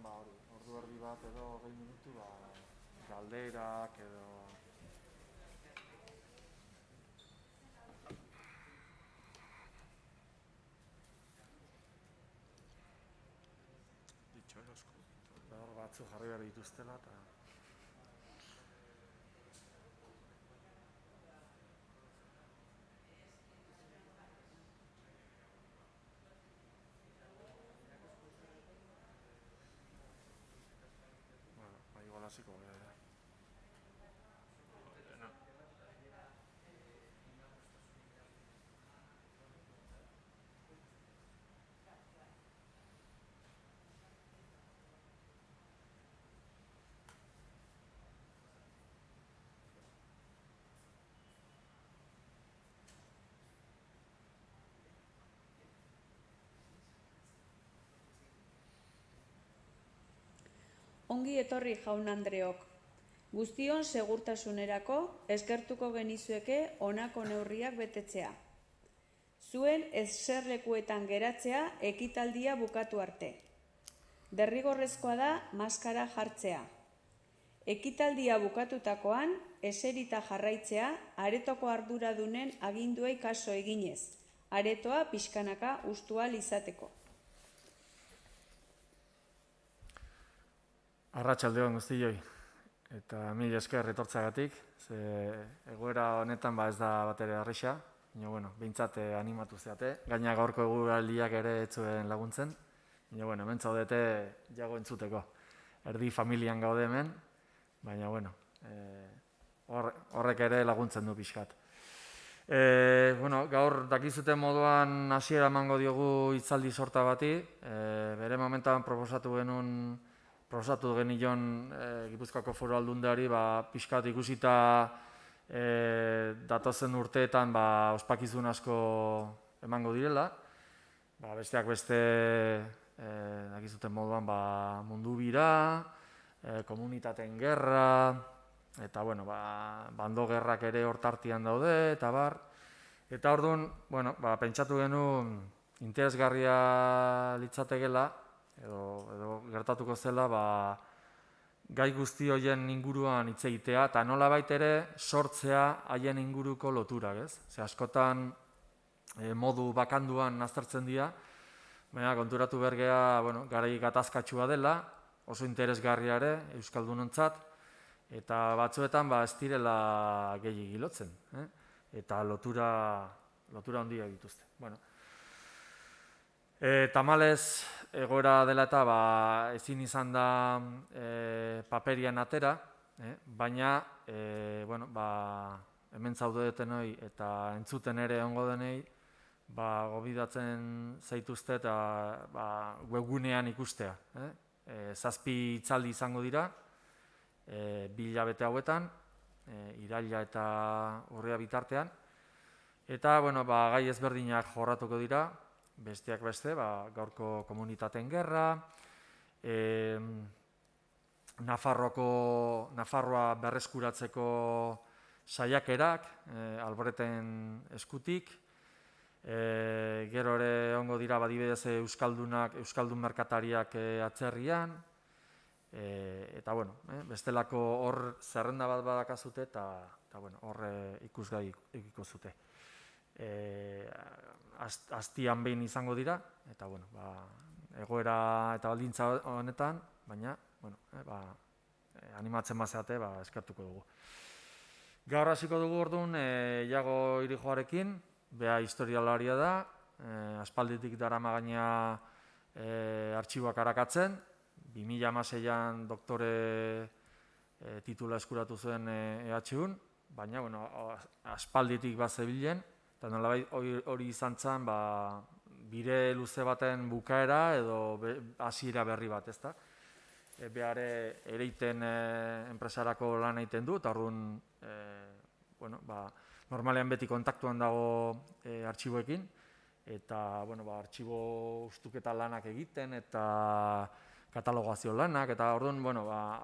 hori, ordu erdi bat edo 20 minutu, galderak edo... Ditxo erosko. Hor batzu jarri behar dituztela eta... Igual hasiko gara. Ongi etorri jaun Andreok. Guztion segurtasunerako eskertuko genizueke honako neurriak betetzea. Zuen eserlekuetan geratzea ekitaldia bukatu arte. Derrigorrezkoa da maskara jartzea. Ekitaldia bukatutakoan eserita jarraitzea aretoko arduradunen aginduei kaso eginez. Aretoa pixkanaka hustu ahal izateko. Arratsaldeon guztioi, eta mila esker etortzeagatik, ze egoera honetan ez da batere erraza, baina behintzat animatu zeate. Gaina gaurko eguraldiak ere ez zuen laguntzen, baina hemen zaudete jago entzuteko. Erdi familian gaude hemen, baina horrek ere laguntzen du pixkat. Gaur dakizuten moduan hasiera emango diogu hitzaldi sorta bati, bere momentan proposatu genion Gipuzkoako Foru Aldundiari pixkat ikusita datozen urteetan ospakizun asko emango direla. Besteak beste dakizuten moduan mundu bira, komunitateen gerra, eta bando gerrak ere hortartian daude, eta bar. Eta orduan, pentsatu genuen interesgarria litzatekeela, edo gertatuko zela gai guzti horien inguruan hitz egitea eta nolabait ere sortzea haien inguruko loturak, ez? Ze askotan modu bakanduan aztertzen dira, baina konturatu behar gea, garai gatazkatsua dela, oso interesgarria ere euskaldunontzat, eta batzuetan ez direla gehiegi lotzen, eta lotura handia dituzte. Tamalez egoera dela eta ezin izan da paperian atera, baina hemen zaudetenoi eta entzuten ere ongo denei gobidatzen zaituzte eta webgunean ikustea. 7 hitzaldi izango dira, 2 hilabete hauetan, iraila eta urria bitartean, eta gai ezberdinak jorratuko dira, besteak beste, gaurko komunitateen gerra, Nafarroa berreskuratzeko saiakerak, Alboreten eskutik, gero ere ongo dira adibidez euskaldun merkatariak atzerrian, eta bestelako hor zerrenda bat badakazute eta hor ikusgai ikiko zute. Astian behin izango dira, eta egoera eta baldintza honetan, baina animatzen bazeate eskertuko dugu. Gaur hasiko dugu orduan Iago Irijoarekin, bea historialaria da, aspalditik darama gaina artxiboak arakatzen, 2016an doktore titula eskuratu zuen EHUn, baina aspalditik zebilen, eta nolabait hori izan zen bide luze baten bukaera edo hasiera berri bat, ezta? Beare ereiten enpresarako lan egiten du, eta orduan normalean beti kontaktuan dago artxiboekin, eta artxibo ustuketa lanak egiten eta katalogazio lanak, eta orduan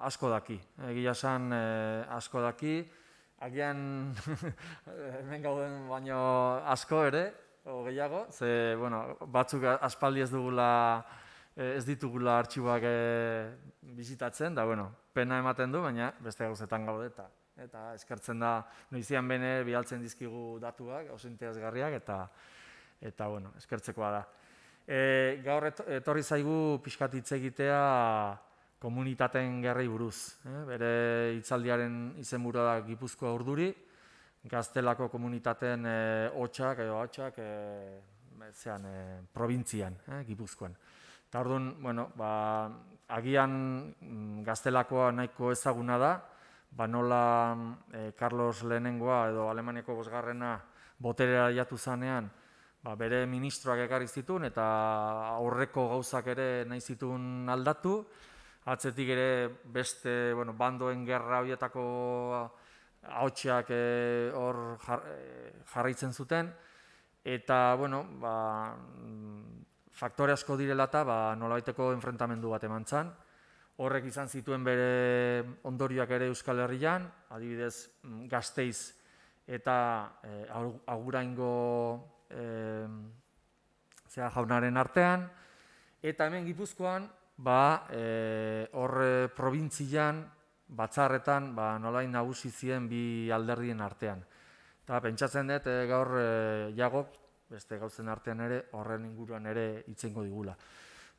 asko daki. Egia esan asko daki, agian hemen gauden baino asko ere, o gehiago, ze batzuk aspaldi ez dugula ez ditugula artxiboak bizitatzen, da, bueno, pena ematen du, baina beste gauzetan gaude eta eskertzen da noizian bene bialtzen dizkigu datuak, oso interesgarriak, eta bueno, eskertzekoa da. Gaur etorri zaigu pixkat hitz egitea komunitateen gerrei buruz. Bere hitzaldiaren izenburua da Gipuzkoa Urduri, Gaztelako komunitateen hotsak edo hatsak probintzian, Gipuzkoan. Eta orduan, bueno, agian Gaztelakoa nahiko ezaguna da, nola Carlos Lehenengoa edo Alemaniako bosgarrena boterera jatu zanean, bere ministroak ekarri zituen eta aurreko gauzak ere nahi zituen aldatu, atzetik ere beste bandoen gerra horietako ahotsak hor jarraitzen zuten, eta, faktore asko direla eta nolabaiteko enfrentamendu bat eman zan. Horrek izan zituen bere ondorioak ere Euskal Herrian, adibidez Gasteiz eta Aguraingo jaunaren artean, eta hemen Gipuzkoan, hor probintzian, batzarretan, nolain nagusi ziren bi alderdien artean. Eta pentsatzen dut gaur Jagok, beste gauzen artean ere, horren inguruan ere hitzengo digula.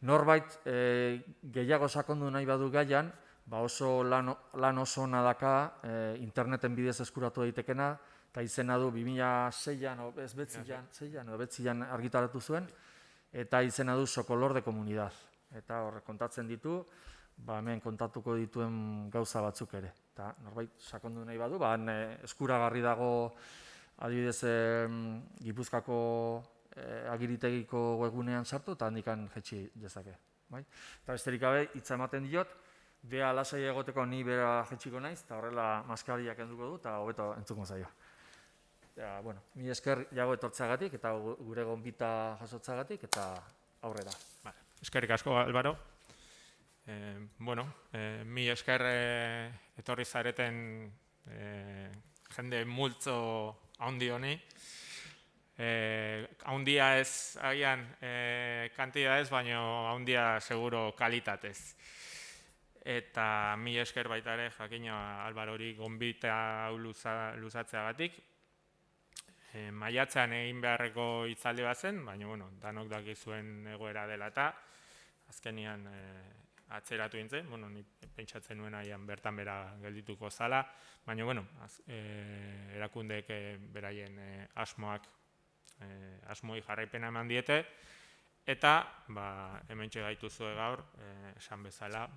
Norbait gehiago sakondu nahi badu gaian, oso lan oso ona daka interneten bidez eskuratu daitekena, eta izena du 2006an, ez betzian argitaratu zuen, eta izena du Sokolor de Comunidad. Eta horrek kontatzen ditu, hemen kontatuko dituen gauza batzuk ere. Eta norbait sakondu nahi badu, eskuragarri dago adibidez Gipuzkoako agiritegiko webgunean sartu eta handikan jetxi dezake. Eta besterik gabe hitza ematen diot, bea lasai egoteko ni bera jetxiko naiz, eta horrela maskariak kenduko du, eta hobeto entzuko zaio. Mi esker Jago etortzeagatik, eta gure gonbita jasotzagatik, eta aurrera. Eskerrik asko, Álvaro. Mi esker etorri zareten jende multzo handi honi. Haundia ez, agian, kantidadez, baina haundia seguro kalitatez. Eta mi esker baita ere, jakina Álvarori gonbita luzatzeagatik. Maiatzean egin beharreko hitzaldi bat zen, baina danok dakizuen egoera dela eta azkenian atzeratu nintzen, ni pentsatzen nuen aian bertan bera geldituko zala, baina erakundeek beraien asmoei jarraipena eman diete, eta hementxe gaituzue gaur, esan bezala,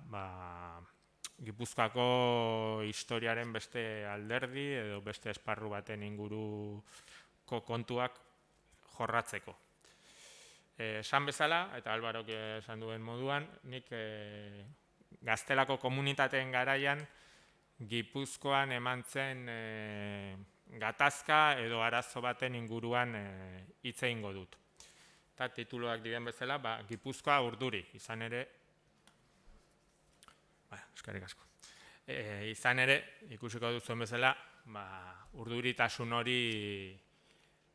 Gipuzkoako historiaren beste alderdi edo beste esparru baten inguruko kontuak jorratzeko. Esan bezala, eta Álvarok esan duen moduan, nik Gaztelako komunitateen garaian Gipuzkoan eman zen gatazka edo arazo baten inguruan hitz egingo dut. Eta tituluak diren bezala, Gipuzkoa Urduri, izan ere, eskerrik asko. Izan ere, ikusiko duzuen bezala, urduritasun hori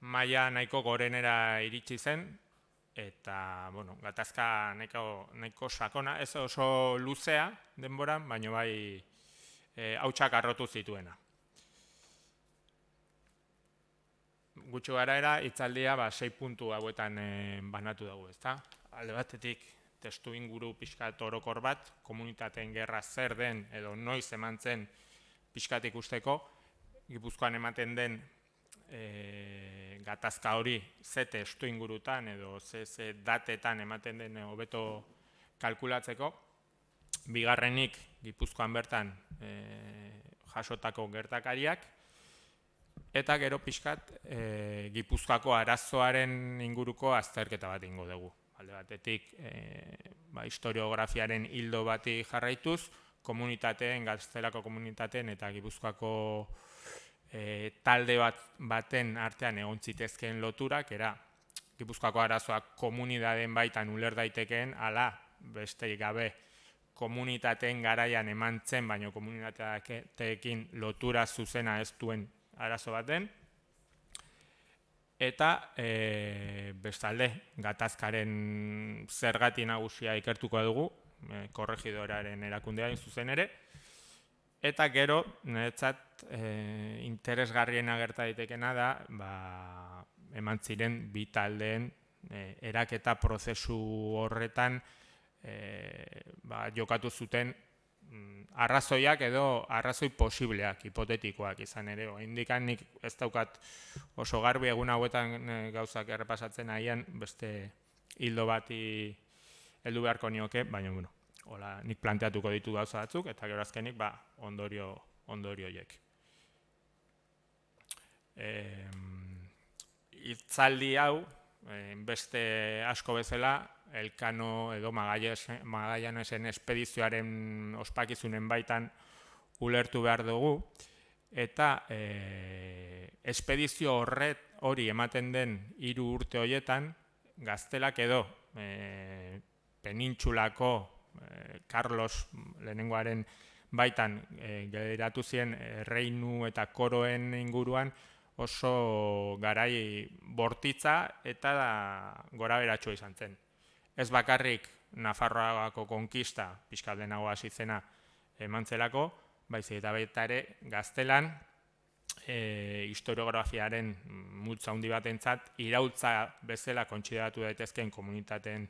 maila nahiko gorenera iritsi zen, eta, gatazka nahiko sakona, ez oso luzea denboran, baina bai hautsak arrotu zituena. Gutxi garaera, hitzaldia 6 puntu hauetan banatu dugu, ezta? Alde batetik, testu inguru pixkat orokor bat, komunitateen gerra zer den edo noiz eman zen pixkat ikusteko, Gipuzkoan ematen den gatazka hori ze testu ingurutan edo ze datetan ematen den hobeto kalkulatzeko. Bigarrenik, Gipuzkoan bertan jasotako gertakariak, eta gero pixkat Gipuzkoako arazoaren inguruko azterketa bat ingo dugu. Alde batetik, historiografiaren hildo bati jarraituz, Gaztelako komunitateen eta Gipuzkoako talde baten artean egon zitezkeen loturak, era Gipuzkoako arazoak komunitateen baitan uler daitekeen, ala besteik gabe komunitateen garaian eman zen, baina komunitateekin lotura zuzena ez duen arazo baten. eta bestalde gatazkaren zergati nagusia ikertuko dugu, korregidoraren erakundea zuzen ere, eta gero niretzat interesgarriena gerta daitekena da eman ziren bi taldeen eraketa prozesu horretan jokatu zuten arrazoiak edo arrazoi posibleak, hipotetikoak izan ere. Oraindik nik ez daukat oso garbi egun hauetan gauzak errepasatzen ahian beste hildo bati heldu beharko nioke, baina bueno, hola, nik planteatuko ditu gauza batzuk eta gero azkenik ondorio horiek. Hitzaldi hau beste asko bezala Elkano edo Magallanesen espedizioaren ospakizunen baitan ulertu behar dugu, eta espedizio hori ematen den 3 urte horietan Gaztelak edo penintsulako Carlos lehenengoaren baitan geratu ziren reinu eta koroen inguruan oso garai bortitza eta gorabeheratsua izan zen. Ez bakarrik Nafarroako konkista, pixkat lehenago hasi zena eman zelako, baizik eta baita ere Gaztelan historiografiaren multzo handi batentzat iraultza bezala kontsideratu daitezkeen komunitateen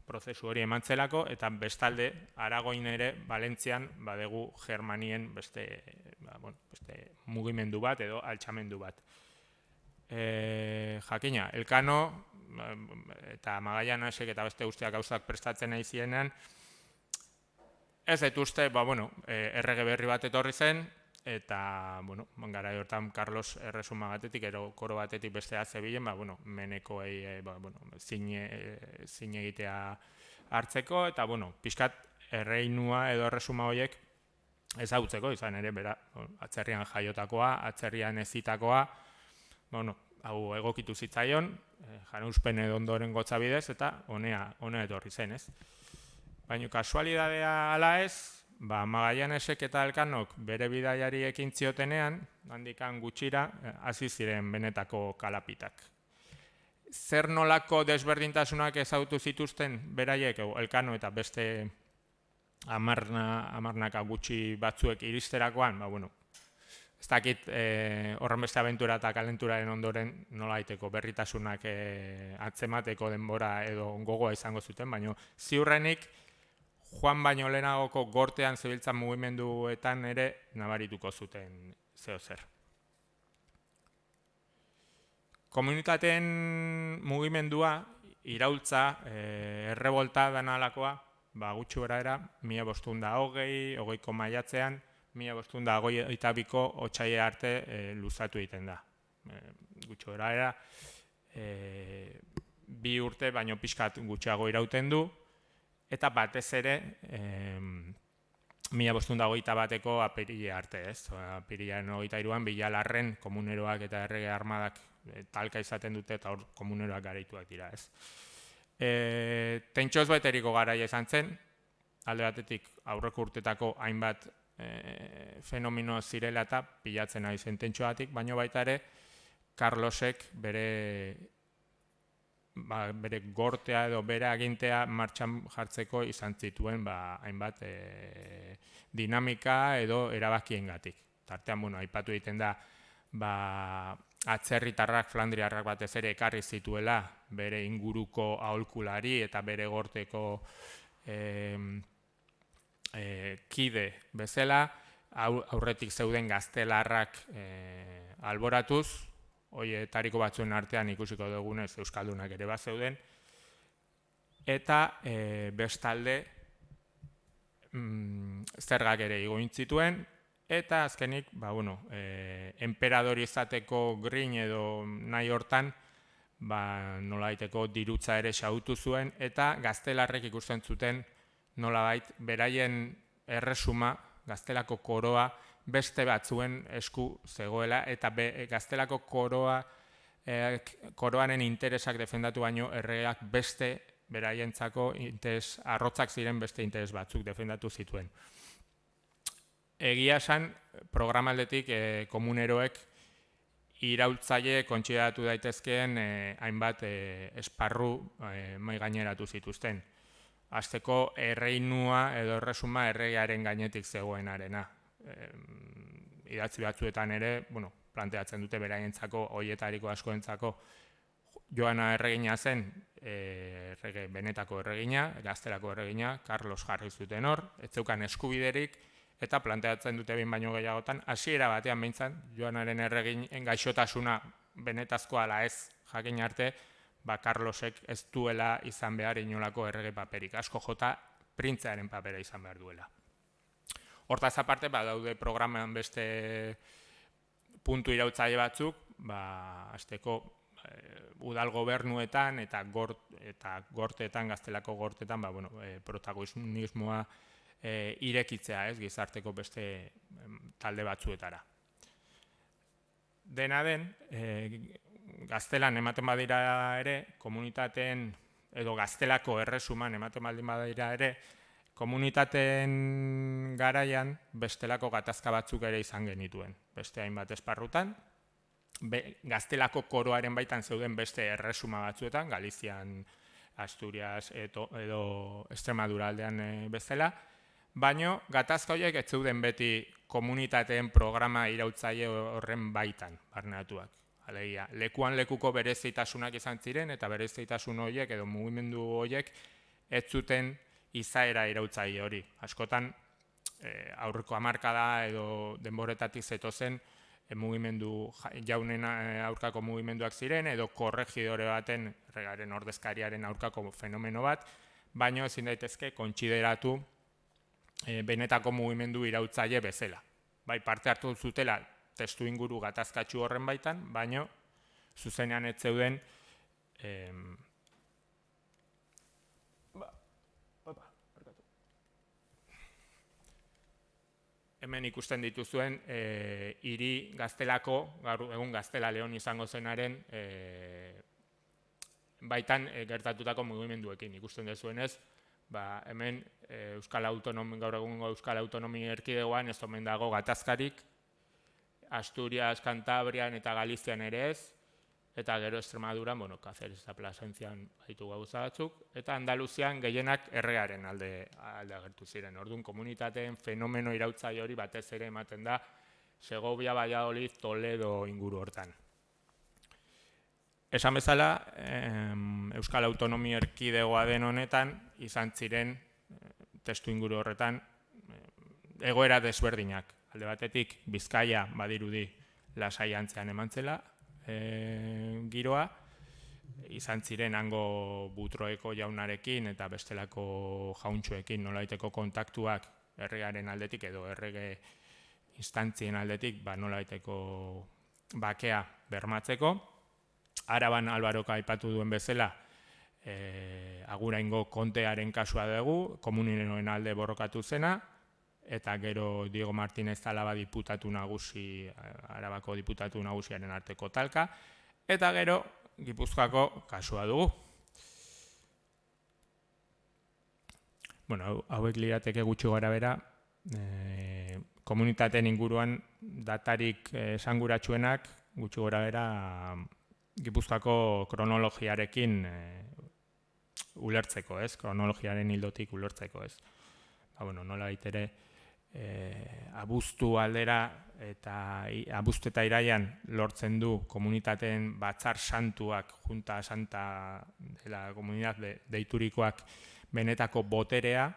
prozesu hori eman zelako, eta bestalde Aragoin ere Valentzian badegu Germanien beste mugimendu bat edo altxamendu bat. Jakina, Elkano eta Magallanasek eta beste guztiak gauzak prestatzen nahi zienean, ez dut uste, errege berri bat etorri zen, eta, garai hortan Carlos erresuma batetik, ero koro batetik bestea zebilen, menekoei zine egitea hartzeko, eta, pixkat erreinua edo erresuma horiek ezagutzeko, izan ere, atzerrian jaiotakoa, atzerrian ezitakoa, hau egokitu zitzaion, Jarauspen edo ondoren gotza bidez, eta honea etorri zen, ez? Baina kasualidadea ala ez, Magallanesek eta Elkanok bere bidaiari ekin ziotenean, handikan gutxira, hasi ziren benetako kalapitak. Zer nolako desberdintasunak ezagutu zituzten beraiek, Elkano eta beste hamarnaka gutxi batzuek iristerakoan, ez dakit horren beste abentura eta kalenturaren ondoren nola daiteko berritasunak atzemateko denbora edo gogoa izango zuten, baina ziurrenik Juan baino lehenagoko gortean zebiltzan mugimenduetan ere nabarituko zuten zeozer. Komunitateen mugimendua, iraultza, errebolta danalakoa, gutxi beraera, 1520, 20ko maiatzean, 1522ko otsaila arte luzatu egiten da. Gutxi beraera, 2 urte baino pixkat gutxiago irauten du, eta batez ere 1521ko apirilea arte, ez? Apirilaren 23an Bilalarren komuneroak eta errege armadak talka izaten dute eta hor komuneroak garaituak dira, ez? Tentxoz beteriko garaia izan zen, alde batetik aurreko urtetako hainbat fenomeno zirela eta pilatzen ari zen tentxoatik, baina baita ere Carlosek bere gortea edo bere agintea martxan jartzeko izan zituen hainbat dinamika edo erabakiengatik. Tartean, aipatu egiten da, atzerritarrak, flandriarrak batez ere ekarri zituela bere inguruko aholkulari eta bere gorteko kide bezala, aurretik zeuden gaztelarrak alboratuz, hoietariko batzuen artean ikusiko dugunez euskaldunak ere bat zeuden, eta bestalde zergak ere igoin zituen, eta azkenik, enperadori izateko grin edo nahi hortan, nolabaiteko dirutza ere xahutu zuen, eta gaztelarrek ikusten zuten nolabait beraien erresuma, gaztelako koroa, beste batzuen esku zegoela, eta gaztelako koroaren interesak defendatu baino erregeak beste beraientzako arrotzak ziren beste interes batzuk defendatu zituen. Egia esan, programaldetik komuneroek iraultzaile kontsideratu daitezkeen hainbat esparru mahai gaineratu zituzten. Hasteko erreinua edo erresuma erregearen gainetik zegoenarena. Idatzi batzuetan ere, planteatzen dute beraientzako, horietariko askoentzako, Joana erregina zen, benetako erregina, gaztelako erregina, Carlos jarri zuten hor, ez zeukan eskubiderik, eta planteatzen dute behin baino gehiagotan, hasiera batean behintzan, Joanaren erregin gaixotasuna benetazkoa ala ez jakin arte, Carlosek ez duela izan behar inolako errege paperik, asko jota printzearen papera izan behar duela. Hortaz aparte, daude programan beste puntu irautzaile batzuk, hasteko udal gobernuetan eta gorteetan, gaztelako gorteetan, protagonismoa irekitzea, gizarteko beste talde batzuetara. Dena den, gaztelan ematen badira ere, komunitateen, edo gaztelako erresuman ematen baldin badira ere, komunitateen garaian bestelako gatazka batzuk ere izan genituen. Beste hainbat esparrutan, gaztelako koroaren baitan zeuden beste erresuma batzuetan, Galizian, Asturias edo Extremadura aldean bezala, baino gatazka horiek ez zeuden beti komunitateen programa irautzaile horren baitan barneratuak. Alegia, lekuan lekuko berezitasunak izan ziren eta berezitasun horiek edo mugimendu horiek ez zuten izaera irautzaile hori. Askotan aurreko hamarkada edo denboretatik zetozen mugimendu jaunen aurkako mugimenduak ziren edo korregidore baten erregaren ordezkariaren aurkako fenomeno bat, baino ezin daitezke kontsideratu benetako mugimendu irautzaile bezala. Bai, parte hartu zutela testu inguru gatazkatsu horren baitan, baino zuzenean ez zeuden hemen ikusten dituzuen hiri gaztelako, gaur egun Gaztela Leon izango zenaren baitan gertatutako mugimenduekin ikusten dezuenez, hemen gaur egungo Euskal Autonomia Erkidegoan ez omen dago gatazkarik, Asturias, Kantabrian eta Galizian ere ez, eta gero Extremaduran, Cáceres eta Plasentzian baitu gauza batzuk, eta Andaluzian gehienak erregearen alde agertu ziren. Orduan, komunitateen fenomeno irautzaile hori batez ere ematen da Segovia, Valladolid, Toledo inguru hortan. Esan bezala, Euskal Autonomia Erkidegoa den honetan, izan ziren testu inguru horretan egoera desberdinak. Alde batetik, Bizkaia badirudi lasai antzean eman zela, giroa, izan ziren hango Butroeko jaunarekin eta bestelako jauntxoekin nolabaiteko kontaktuak erregearen aldetik edo errege instantzien aldetik nolabaiteko bakea bermatzeko. Araban Albarok aipatu duen bezala, Aguraingo kontearen kasua dugu, komuninen alde borrokatu zena, eta gero Diego Martínez Alaba diputatu nagusi, Arabako diputatu nagusiaren arteko talka, eta gero Gipuzkoako kasua dugu. Hauek lirateke gutxi gorabehera, komunitateen inguruan datarik esanguratsuenak gutxi gorabehera Gipuzkoako kronologiarekin ulertzeko, kronologiaren hildotik ulertzeko, nola baitere, abuztu aldera eta abuztu eta iraian lortzen du komunitateen batzar santuak, Junta Santa de la Comunidad deiturikoak benetako boterea,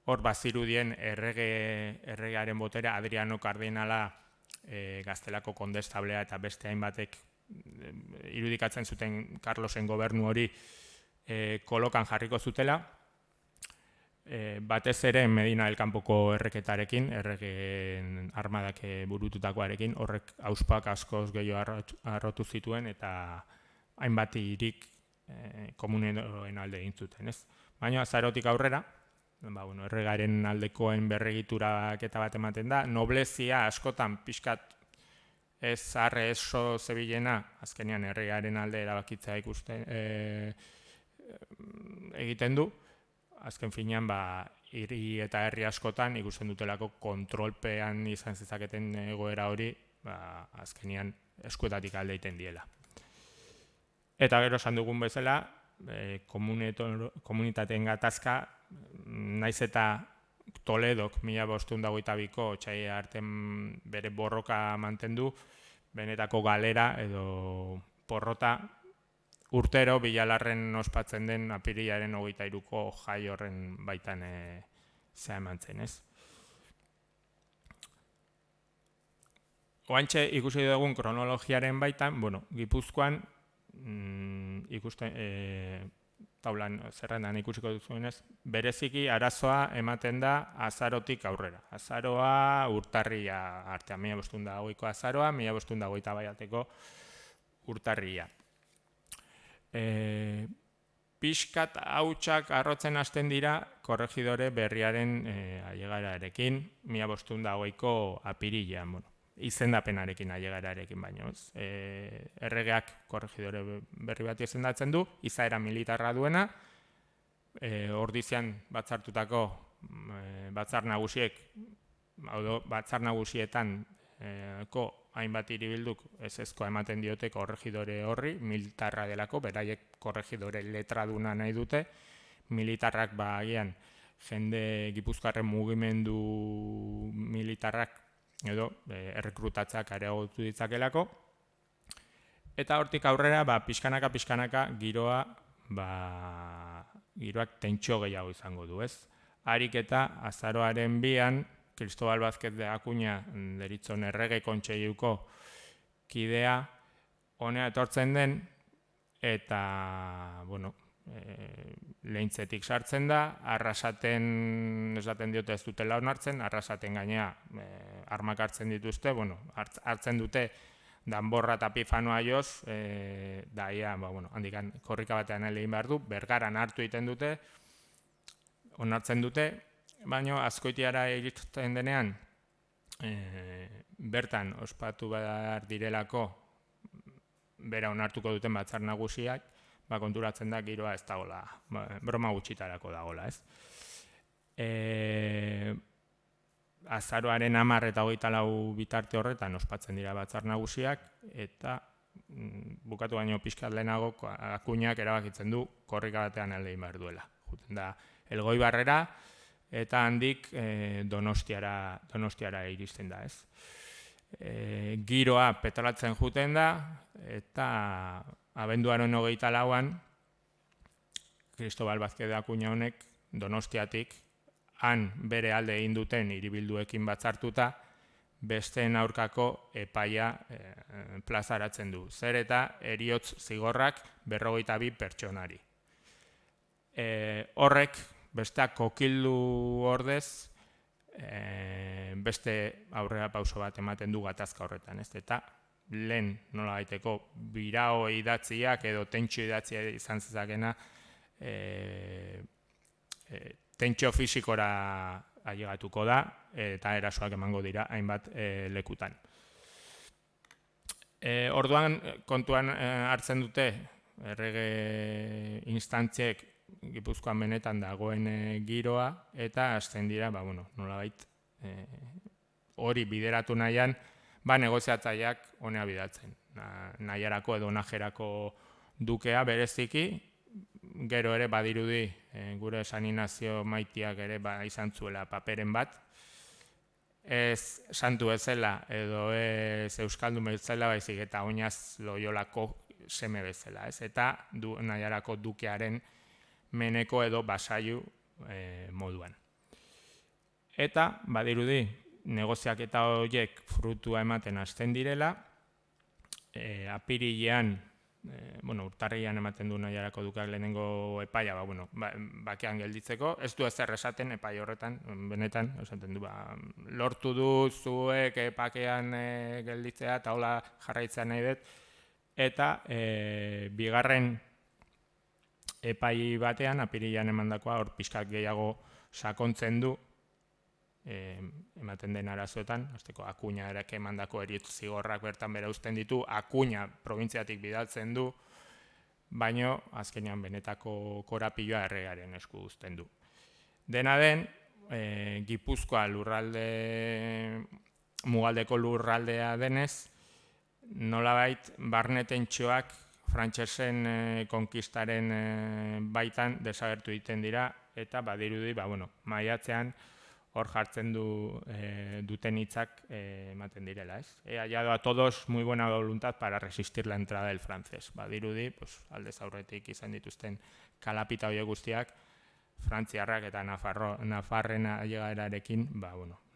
hor bazirudien erregearen boterea, Adriano Kardinala Gaztelako kondestablea eta beste hainbatek irudikatzen zuten Carlosen gobernu hori kolokan jarriko zutela, batez ere Medina del Campoko erreketarekin, erregeen armadak burututakoarekin, horrek auspak askoz gehiago arrotu zituen eta hainbat hirik komunenoen alde egin zuten. Baina azarotik aurrera, erregaren aldekoen berregiturak eta bat ematen da, noblezia askotan pixkat ez arre eso zebilena, azkenean erregaren alde erabakitza ikusten egiten du, azken finean, hiri eta herri askotan ikusten dutelako kontrolpean izan zezaketen egoera hori azkenian eskuetatik alde egiten diela. Eta gero esan dugun bezala, komunitateen gatazka, naiz eta Toledok 1522ko otsaila artean bere borroka mantendu, benetako galera edo porrota urtero Bilalarren ospatzen den apirilaren 23ko jai horren baitan eman zen, ez? Oantxe ikusi dugun kronologiaren baitan, Gipuzkoan ikusten taulan zerrendan ikusiko duzuenez, bereziki arazoa ematen da azarotik aurrera. Azaroa urtarria artean, 1520ko azaroa, 1521ko urtarria. Pixkat hautsak arrotzen hasten dira korregidore berriaren ailegararekin, 1520ko apirilean, izendapenarekin ailegararekin baino. Erregeak korregidore berri bat izendatzen du, izaera militarra duena, ordizian batzartutako batzar nagusietan hainbat hiribilduk ezezkoa ematen diote korregidore horri, militarra delako, beraiek korregidore letraduna nahi dute, militarrak agian jende Gipuzkoarren mugimendu militarrak edo errekrutatzeak areagotu ditzakelako. Eta hortik aurrera, pixkanaka giroak tentsio gehiago izango du, ez? Harik eta azaroaren 2an, Cristobal Vázquez de Acuña deritzon errege kontseiluko kidea honea etortzen den, eta, lehintzetik sartzen da, Arrasaten esaten diote ez dutela onartzen, Arrasaten gainea armak hartzen dituzte, hartzen dute Danborra eta Pifanoa joz, handikan korrika batean egin behar du, Bergaran hartu egiten dute, onartzen dute, baina Azkoitiara iristen denean, bertan ospatu behar direlako, bera onartuko duten batzar nagusiak, konturatzen da giroa ez dagoela, broma gutxitarako dagoela, ez? Azaroaren 10 eta 24 bitarte horretan ospatzen dira batzar nagusiak, eta bukatu baino pixkat lehenago Akuñak erabakitzen du korrika batean alde egin behar duela. Juten da Elgoibarrera eta handik Donostiara iristen da, ez? Giroa petalatzen juten da, eta abenduaren 24an Cristobal Vázquez de Acuña honek Donostiatik han bere alde egin duten hiribilduekin batzartuta besteen aurkako epaia plazaratzen du. Zer eta heriotz zigorrak 52 pertsonari. Horrek besteak kokildu ordez beste aurrera pauso bat ematen du gatazka horretan, ez? Eta lehen nola gaiteko birao idatziak edo tentsio idatzia izan zezakena tentsio fisikora ailegatuko da eta erasoak emango dira hainbat lekutan. Orduan kontuan hartzen dute errege instantziek Gipuzkoan benetan dagoen giroa eta hasten dira, nolabait hori bideratu nahian, negoziatzaileak honea bidatzen. Nahiarako edo Najerako dukea bereziki, gero ere badirudi gure San Inazio maitiak ere izan zuela paperen bat, ez santu bezala edo ez euskaldun bezala, baizik eta Oinaz Loiolako seme bezala, ez? Eta Nahiarako dukearen meneko edo basailu moduan. Eta badirudi negoziaketa horiek frutua ematen hasten direla, apirilean, urtarrilean ematen du Nahiarako dukeak lehenengo epaia, bakean gelditzeko, ez du ezer esaten epai horretan, benetan, esaten du, lortu du zuek epakean gelditzea, eta hola jarraitzea nahi dut, eta bigarren epai batean, apirilean emandakoa, hor pixkat gehiago sakontzen du, ematen den arazoetan, azteko Akuña erake emandako heriotz zigorrak bertan bera uzten ditu, Akuña probintziatik bidaltzen du, baino azkenean benetako korapioa erregearen esku uzten du. Dena den, Gipuzkoa lurralde mugaldeko lurraldea denez, nolabait barne tentsioak frantsesen konkistaren baitan desagertu egiten dira, eta badirudi, maiatzean hor jartzen duten hitzak ematen direla, ez? He hallado a todos muy buena voluntad para resistir la entrada del francés. Badirudi, aldez aurretik izan dituzten kalapita horiek guztiak, frantziarrak eta nafarren ailegaerarekin,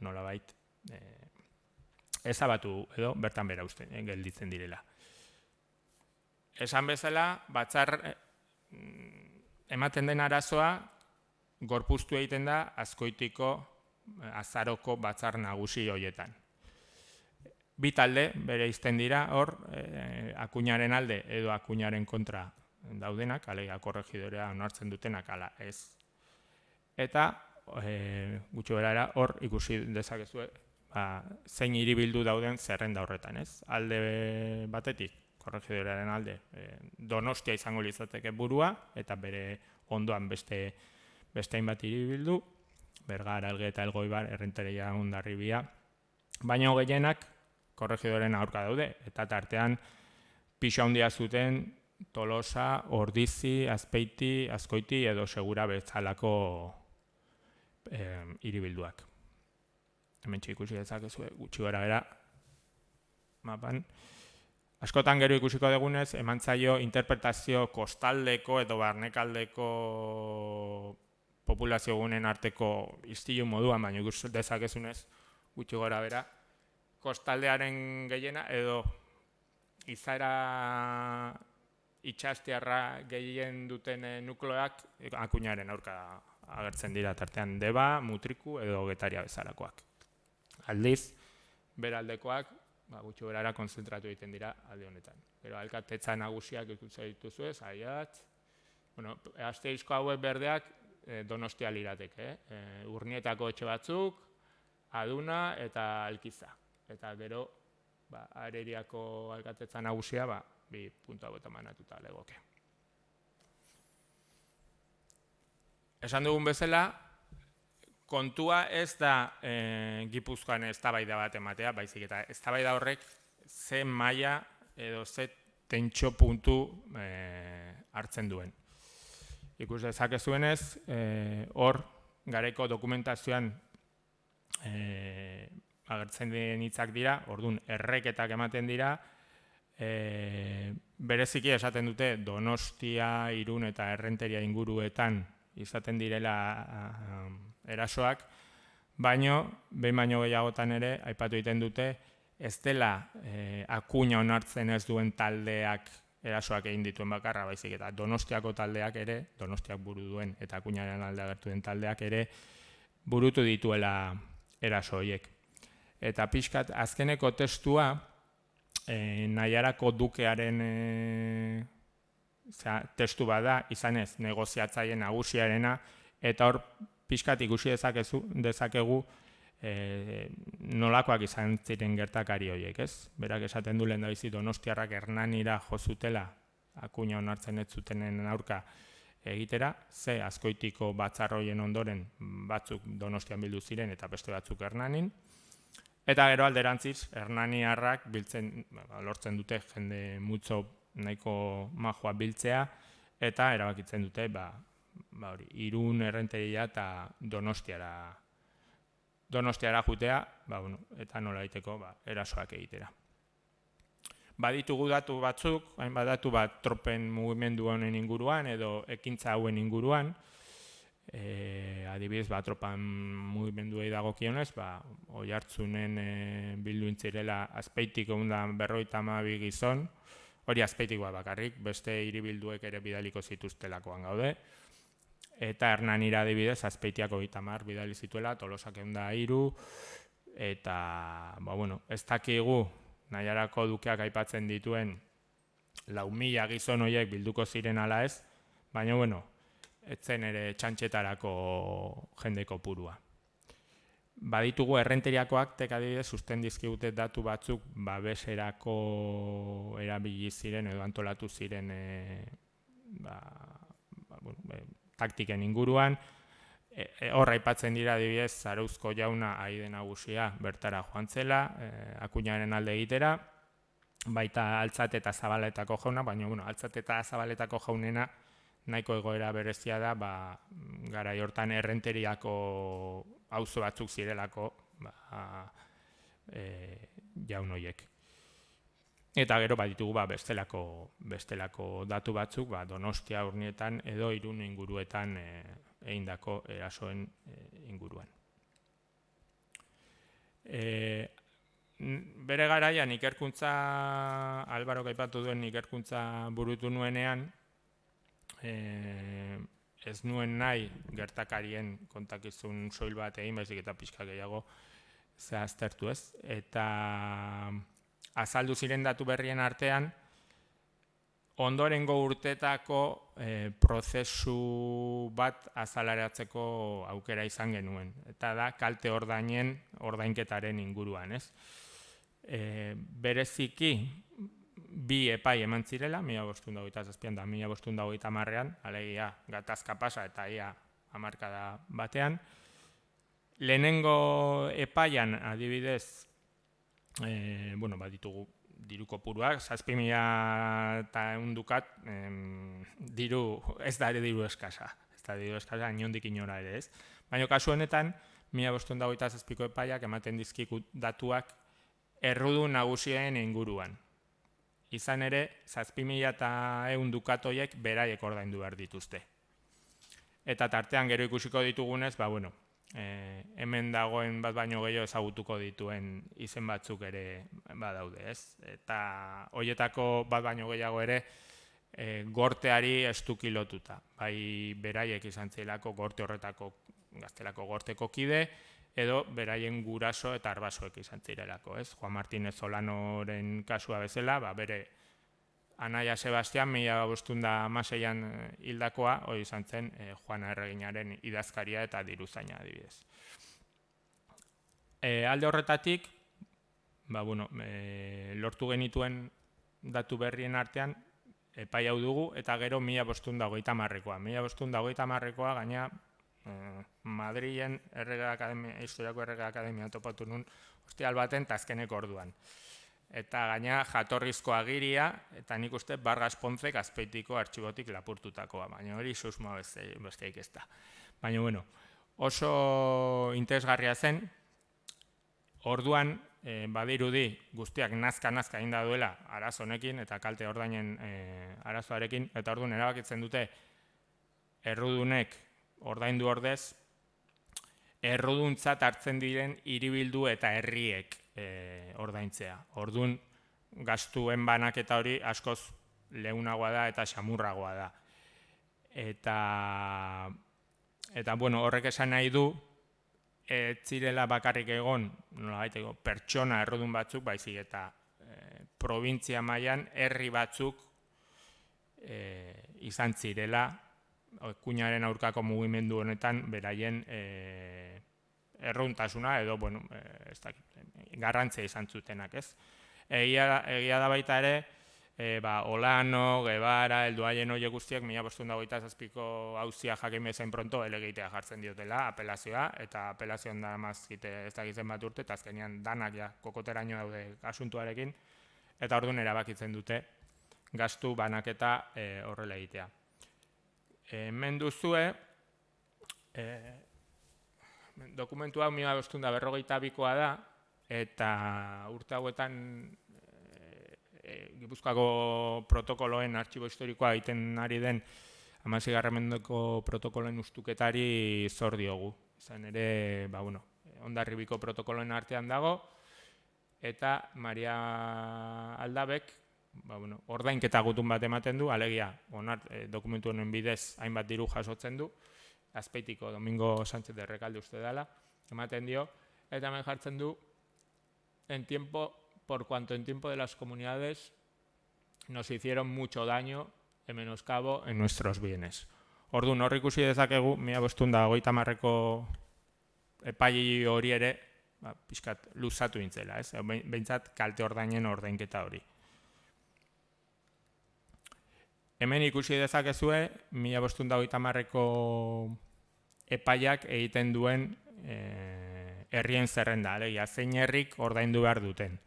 nolabait ezabatu edo bertan bera gelditzen direla. Esan bezala, ematen den arazoa gorpuztu egiten da azaroko batzar nagusi horietan. Bi talde bere izten dira hor, Akuñaren alde edo Akuñaren kontra daudenak, alegia korregidorea onartzen dutenak ala ez. Eta gutxi berara hor ikusi dezakezue zein hiribildu dauden zerrenda horretan, ez? Alde batetik, korregidorearen alde, Donostia izango litzateke burua, eta bere ondoan beste hainbat hiribildu, Bergara, Elgeta, Elgoibar, Errenteria, Hondarribia, baina gehienak korregidoren aurka daude, eta tartean pisu handia zuten Tolosa, Ordizi, Azpeiti, Azkoiti edo Segura bezalako hiribilduak. Hemen ikusi dezakezue gutxi gora bera mapan. Askotan gero ikusiko dugunez, eman zaio interpretazio kostaldeko edo barnekaldeko populazio gunen arteko istilu moduan, baina ikusi dezakezunez gutxi gora bera. Kostaldearen gehiena edo izaera itxastiarra gehien duten nukleoak Akuñaren aurka agertzen dira, tartean Deba, Mutriku edo Getaria bezalakoak. Aldiz, beraldekoak gutxi berara konzentratu egiten dira alde honetan. Gero alkatetza nagusiak ikusten dituzue, Zaiatz, asterizko hauek berdeak Donostia lirateke, Urnietako etxe batzuk, Aduna eta Alkiza. Eta gero, Areriako alkatetza nagusia, 2 puntu hauetan manatuta legoke. Esan dugun bezala, kontua ez da Gipuzkoan eztabaida bat ematea, baizik eta eztabaida horrek ze maila edo ze tentxo puntu hartzen duen. Ikus dezakezuenez, hor garaiko dokumentazioan agertzen den hitzak dira, orduan erreketak ematen dira, bereziki esaten dute Donostia, Irun eta Errenteria inguruetan izaten direla erasoak, behin baino gehiagotan ere, aipatu egiten dute, ez dela Akuña onartzen ez duen taldeak erasoak egin dituen bakarra, baizik eta Donostiako taldeak ere, Donostiak buru duen eta Akuñaren alde agertu den taldeak ere, burutu dituela eraso horiek. Eta pixkat, azkeneko testua, Naiarako dukearen testu bada, izanez negoziatzaile nagusiarena, eta hor pixkat ikusi dezakegu nolakoak izan ziren gertakari horiek, ez? Berak esaten du lehendabizi Donostiarrak Hernanira jo zutela, Akuña onartzen ez zutenen aurka egitera, ze Azkoitiko batzar horien ondoren batzuk Donostian bildu ziren eta beste batzuk Hernanin, eta gero alderantziz Hernaniarrak lortzen dute jende multzo nahiko majoa biltzea, eta erabakitzen dute Irun, Errenteria eta Donostiara jutea, eta nola egiteko erasoak egitera. Baditugu datu batzuk, hainbat datu tropen mugimendu honen inguruan edo ekintza hauen inguruan, adibidez tropan mugimenduei dagokionez, Oiartzunen bildu intzirela Azpeitik 152 gizon, hori Azpeitikoa bakarrik, beste hiribilduek ere bidaliko zituztelakoan gaude, eta Hernanira adibidez Azpeitiako 30 bidali zituela, Tolosak 103, eta, ez dakigu Naiarako dukeak aipatzen dituen 4.000 gizon horiek bilduko ziren ala ez, baina, etzen ere txantxetarako jende kopurua. Baditugu Errenteriakoak adibidez susten dizkigute datu batzuk babeserako erabili ziren edo antolatu ziren taktiken inguruan, Hor aipatzen dira adibidez Zarauzko jauna Aide Nagusia bertara joan zela, Akuñaren alde egitera, baita Altzate eta Zabaletako jauna, baina Altzate eta Zabaletako jaunena nahiko egoera berezia da, garai hortan Errenteriako auzo batzuk zirelako jaun horiek. Eta gero baditugu bestelako datu batzuk, Donostia Urnietan edo Irun inguruetan egindako erasoen inguruan. Bere garaian ikerkuntza, Albarok aipatu duen ikerkuntza burutu nuenean, ez nuen nahi gertakarien kontakizun soil bat egin, baizik eta pixka gehiago zehaztertu ez. Eta azaldu ziren datu berrien artean, ondorengo urtetako prozesu bat azaleratzeko aukera izan genuen. Eta da, kalte ordainen ordainketaren inguruan, ez? Bereziki, bi epai eman zirela, 1527an da 1530an, alegia gatazka pasa eta ia hamarkada batean. Lehenengo epaian, adibidez, ditugu diru kopuruak, 7.100 dukat, ez da ere diru eskasa. Ez da diru eskasa, inondik inora ere ez. Baina kasu honetan, 1527ko epaiak ematen dizkiku datuak errudun nagusien inguruan. Izan ere, 7.100 dukatoiek beraiek ordaindu behar dituzte. Eta tartean gero ikusiko ditugunez, hemen dagoen bat baino gehiago ezagutuko dituen izen batzuk ere badaude, ez? Eta horietako bat baino gehiago ere gorteari estuki lotuta. Bai beraiek izan zelako gorte horretako, Gaztelako gorteko kide, edo beraien guraso eta arbasoek izan zirelako, ez? Juan Martínez Solanoren kasua bezala, bere anaia Sebastian, 1516an hildakoa, hori izan zen Juana Erreginaren idazkaria eta diruzaina adibidez. Alde horretatik, lortu genituen datu berrien artean, epai hau dugu, eta gero 1530koa. 1530koa gaina Madrilen Historiako Errege Akademia topatu nun ostiral baten eta azkeneko orduan. Eta gaina jatorrizko agiria, eta nik uste Vargas Poncek Azpeitiko artxibotik lapurtutakoa, baina hori susmoa besteik ez da. Baina, oso interesgarria zen, orduan badirudi guztiak nazka egin da duela arazo honekin eta kalte ordainen arazoarekin, eta orduan erabakitzen dute errudunek ordaindu ordez, erruduntzat hartzen diren hiribildu eta herriek ordaintzea. Orduan, gastuen banaketa hori askoz leunagoa da eta xamurragoa da. Eta horrek esan nahi du, ez zirela bakarrik egon, pertsona errudun batzuk, baizik eta probintzia mailan herri batzuk izan zirela, Kuñaren aurkako mugimendu honetan beraien erruntasuna edo garrantzia izan zutenak, ez? Egia da baita ere, Olano, Guevara, Elduaien horiek guztiak 1527ko auzia jakin bezain pronto helegitea jartzen diotela, apelazioa, eta apelazioan da mazkite ez dakitzen bat urte, eta azkenean danak kokoteraino daude asuntuarekin, eta orduan erabakitzen dute gastu banaketa horrela egitea. Hemen duzue, dokumentu hau 1552koa da, eta urte hauetan Gipuzkoako protokoloen artxibo historikoa egiten ari den 16. mendeko protokoloen ustuketari zor diogu. Izan ere, Hondarribiko protokoloen artean dago, eta Maria Aldabek ordainketa gutun bat ematen du, alegia dokumentu honen bidez hainbat diru jasotzen du, Azpeitiko Domingo Sánchez de Recalde uste dela, ematen dio, eta hemen jartzen du, por cuanto en tiempo de las comunidades nos hicieron mucho daño en menoscabo en nuestros bienes. Orduan, hor ikusi dezakegu, 1530ko epai hori ere, pixkat luzatu intzela, ez? Behintzat kalte ordainen ordainketa hori. Hemen ikusi dezakezue, 1530ko epaiak egiten duen herrien zerrenda, alegia, zein herrik ordaindu behar duten.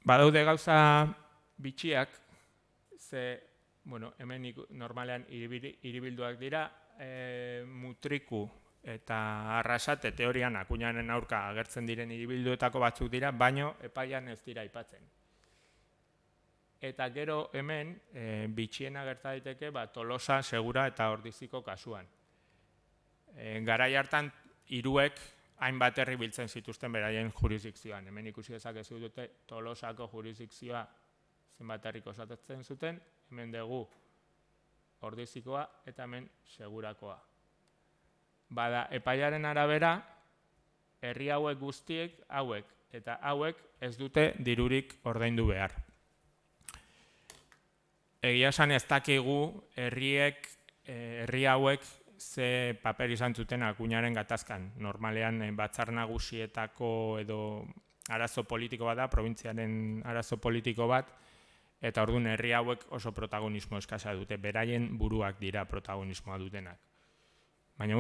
Badaude gauza bitxiak, ze, hemen normalean hiribilduak dira, Mutriku eta Arrasate teorian Akuñaren aurka agertzen diren hiribilduetako batzuk dira, baino epaian ez dira aipatzen. Eta gero hemen bitxiena gerta daiteke Tolosa, Segura eta Ordiziko kasuan. Garai hartan hiruek hainbat herri biltzen zituzten beraien jurisdikzioan. Hemen ikusi dezakezu dute Tolosako jurisdikzioa zenbat herrik osatzen zuten, hemen dugu Ordizikoa eta hemen Segurakoa. Bada, epaiaren arabera, herri hauek guztiek, hauek eta hauek ez dute dirurik ordaindu behar. Egia esan ez dakigu herri hauek ze paper izan zuten Akuñaren gatazkan. Normalean batzar nagusietako edo arazo politiko bat da, probintziaren arazo politiko bat, eta orduan herri hauek oso protagonismo eskasa dute, beraien buruak dira protagonismoa dutenak. Baina,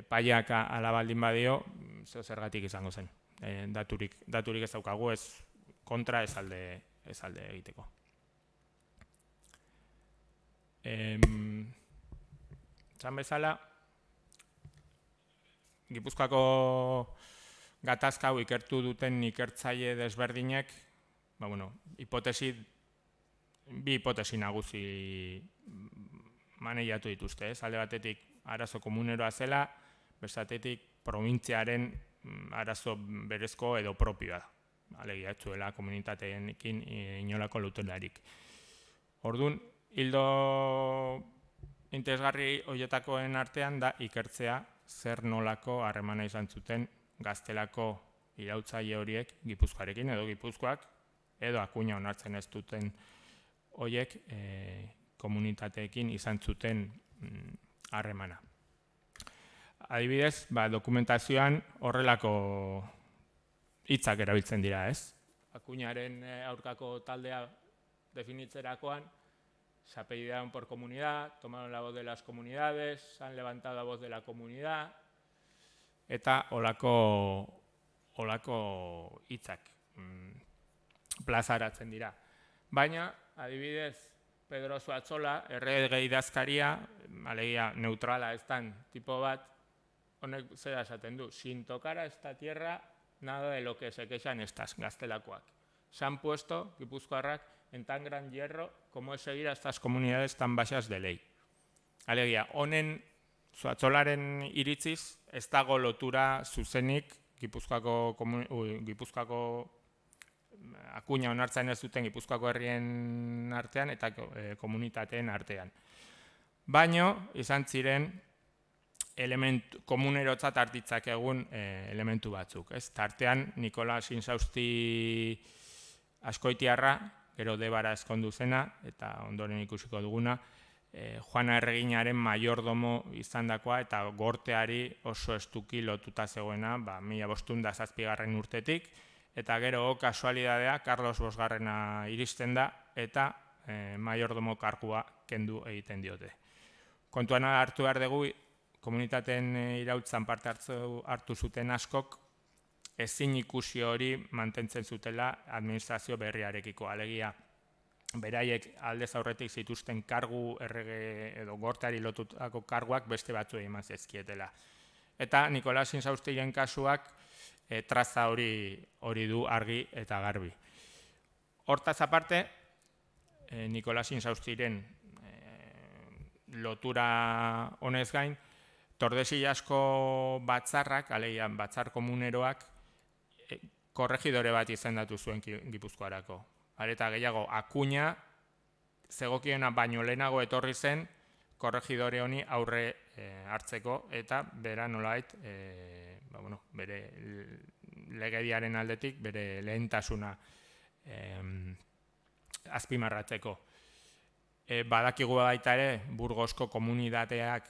epaiak ala baldin badio, zergatik izango zen. Daturik ez daukagu, ez kontra ez alde egiteko. Zan bezala, Gipuzkoako gatazka hau ikertu duten ikertzaile desberdinek, bi hipotesi nagusi maneiatu dituzte. Alde batetik arazo komuneroa zela, bestatetik probintziaren arazo berezko edo propioa. Alegia, ez zuela komunitateekin inolako loturarik. Orduan, hildo interesgarri horietakoen artean da ikertzea zer nolako harremana izan zuten Gaztelako iraultzaile horiek Gipuzkoarekin edo Gipuzkoak edo Akuña onartzen ez duten horiek komunitateekin izan zuten harremana. Adibidez, dokumentazioan horrelako hitzak erabiltzen dira, ez? Akuñaren aurkako taldea definitzerakoan, se apellidaron por comunidad, tomaron la voz de las comunidades, se han levantado la voz de la comunidad, eta olako hitzak plazaratzen dira. Baina, adibidez, Pedro Zuatzola, errege idazkaria, alegia neutrala ez den tipo bat, honek zera esaten du, sin tocar a esta tierra, nada de lo que se queixan estas gaztelakoak. Se han puesto, gipuzkoarrak, en tan gran hierro como es seguir a estas comunidades tan baixas de ley. Alegia, honen Zuatzolaren iritziz, ez dago lotura zuzenik Gipuzkoako Akuña onartzen ez duten Gipuzkoako herrien artean eta komunitateen artean. Baino, izan ziren komunerotzat hartitzak egun elementu batzuk. Tartean, Nikolas Insausti Askoitiarra, gero Debara eskondu zena, eta ondoren ikusiko duguna, Juana Erreginaren maiordomo izandakoa eta gorteari oso estuki lotuta zegoena 1507 urtetik, eta gero kasualidadea Carlos Bosgarrena iristen da eta maiordomo kargua kendu egiten diote. Kontuan hartu behar dugu, komunitateen iraultzan parte hartu zuten askok, ezin ikusi hori mantentzen zutela administrazio berriarekiko, alegia beraiek aldez aurretik zituzten kargu errege edo gorteari lotutako karguak beste batzuei eman zezkietela. Eta Nikolas Insaustiren kasuak traza hori du argi eta garbi. Hortaz aparte, Nikolas Insaustiren lotura honez gain, Tordesillas-ko batzarrak, alegia batzar komuneroak, korregidore bat izendatu zuen Gipuzkoarako. Eta gehiago, Akuña zegokiena baino lehenago etorri zen korregidore honi aurre hartzeko eta bera nolait bere legediaren aldetik bere lehentasuna azpimarratzeko. Badakigu baita ere, Burgosko komunitateak,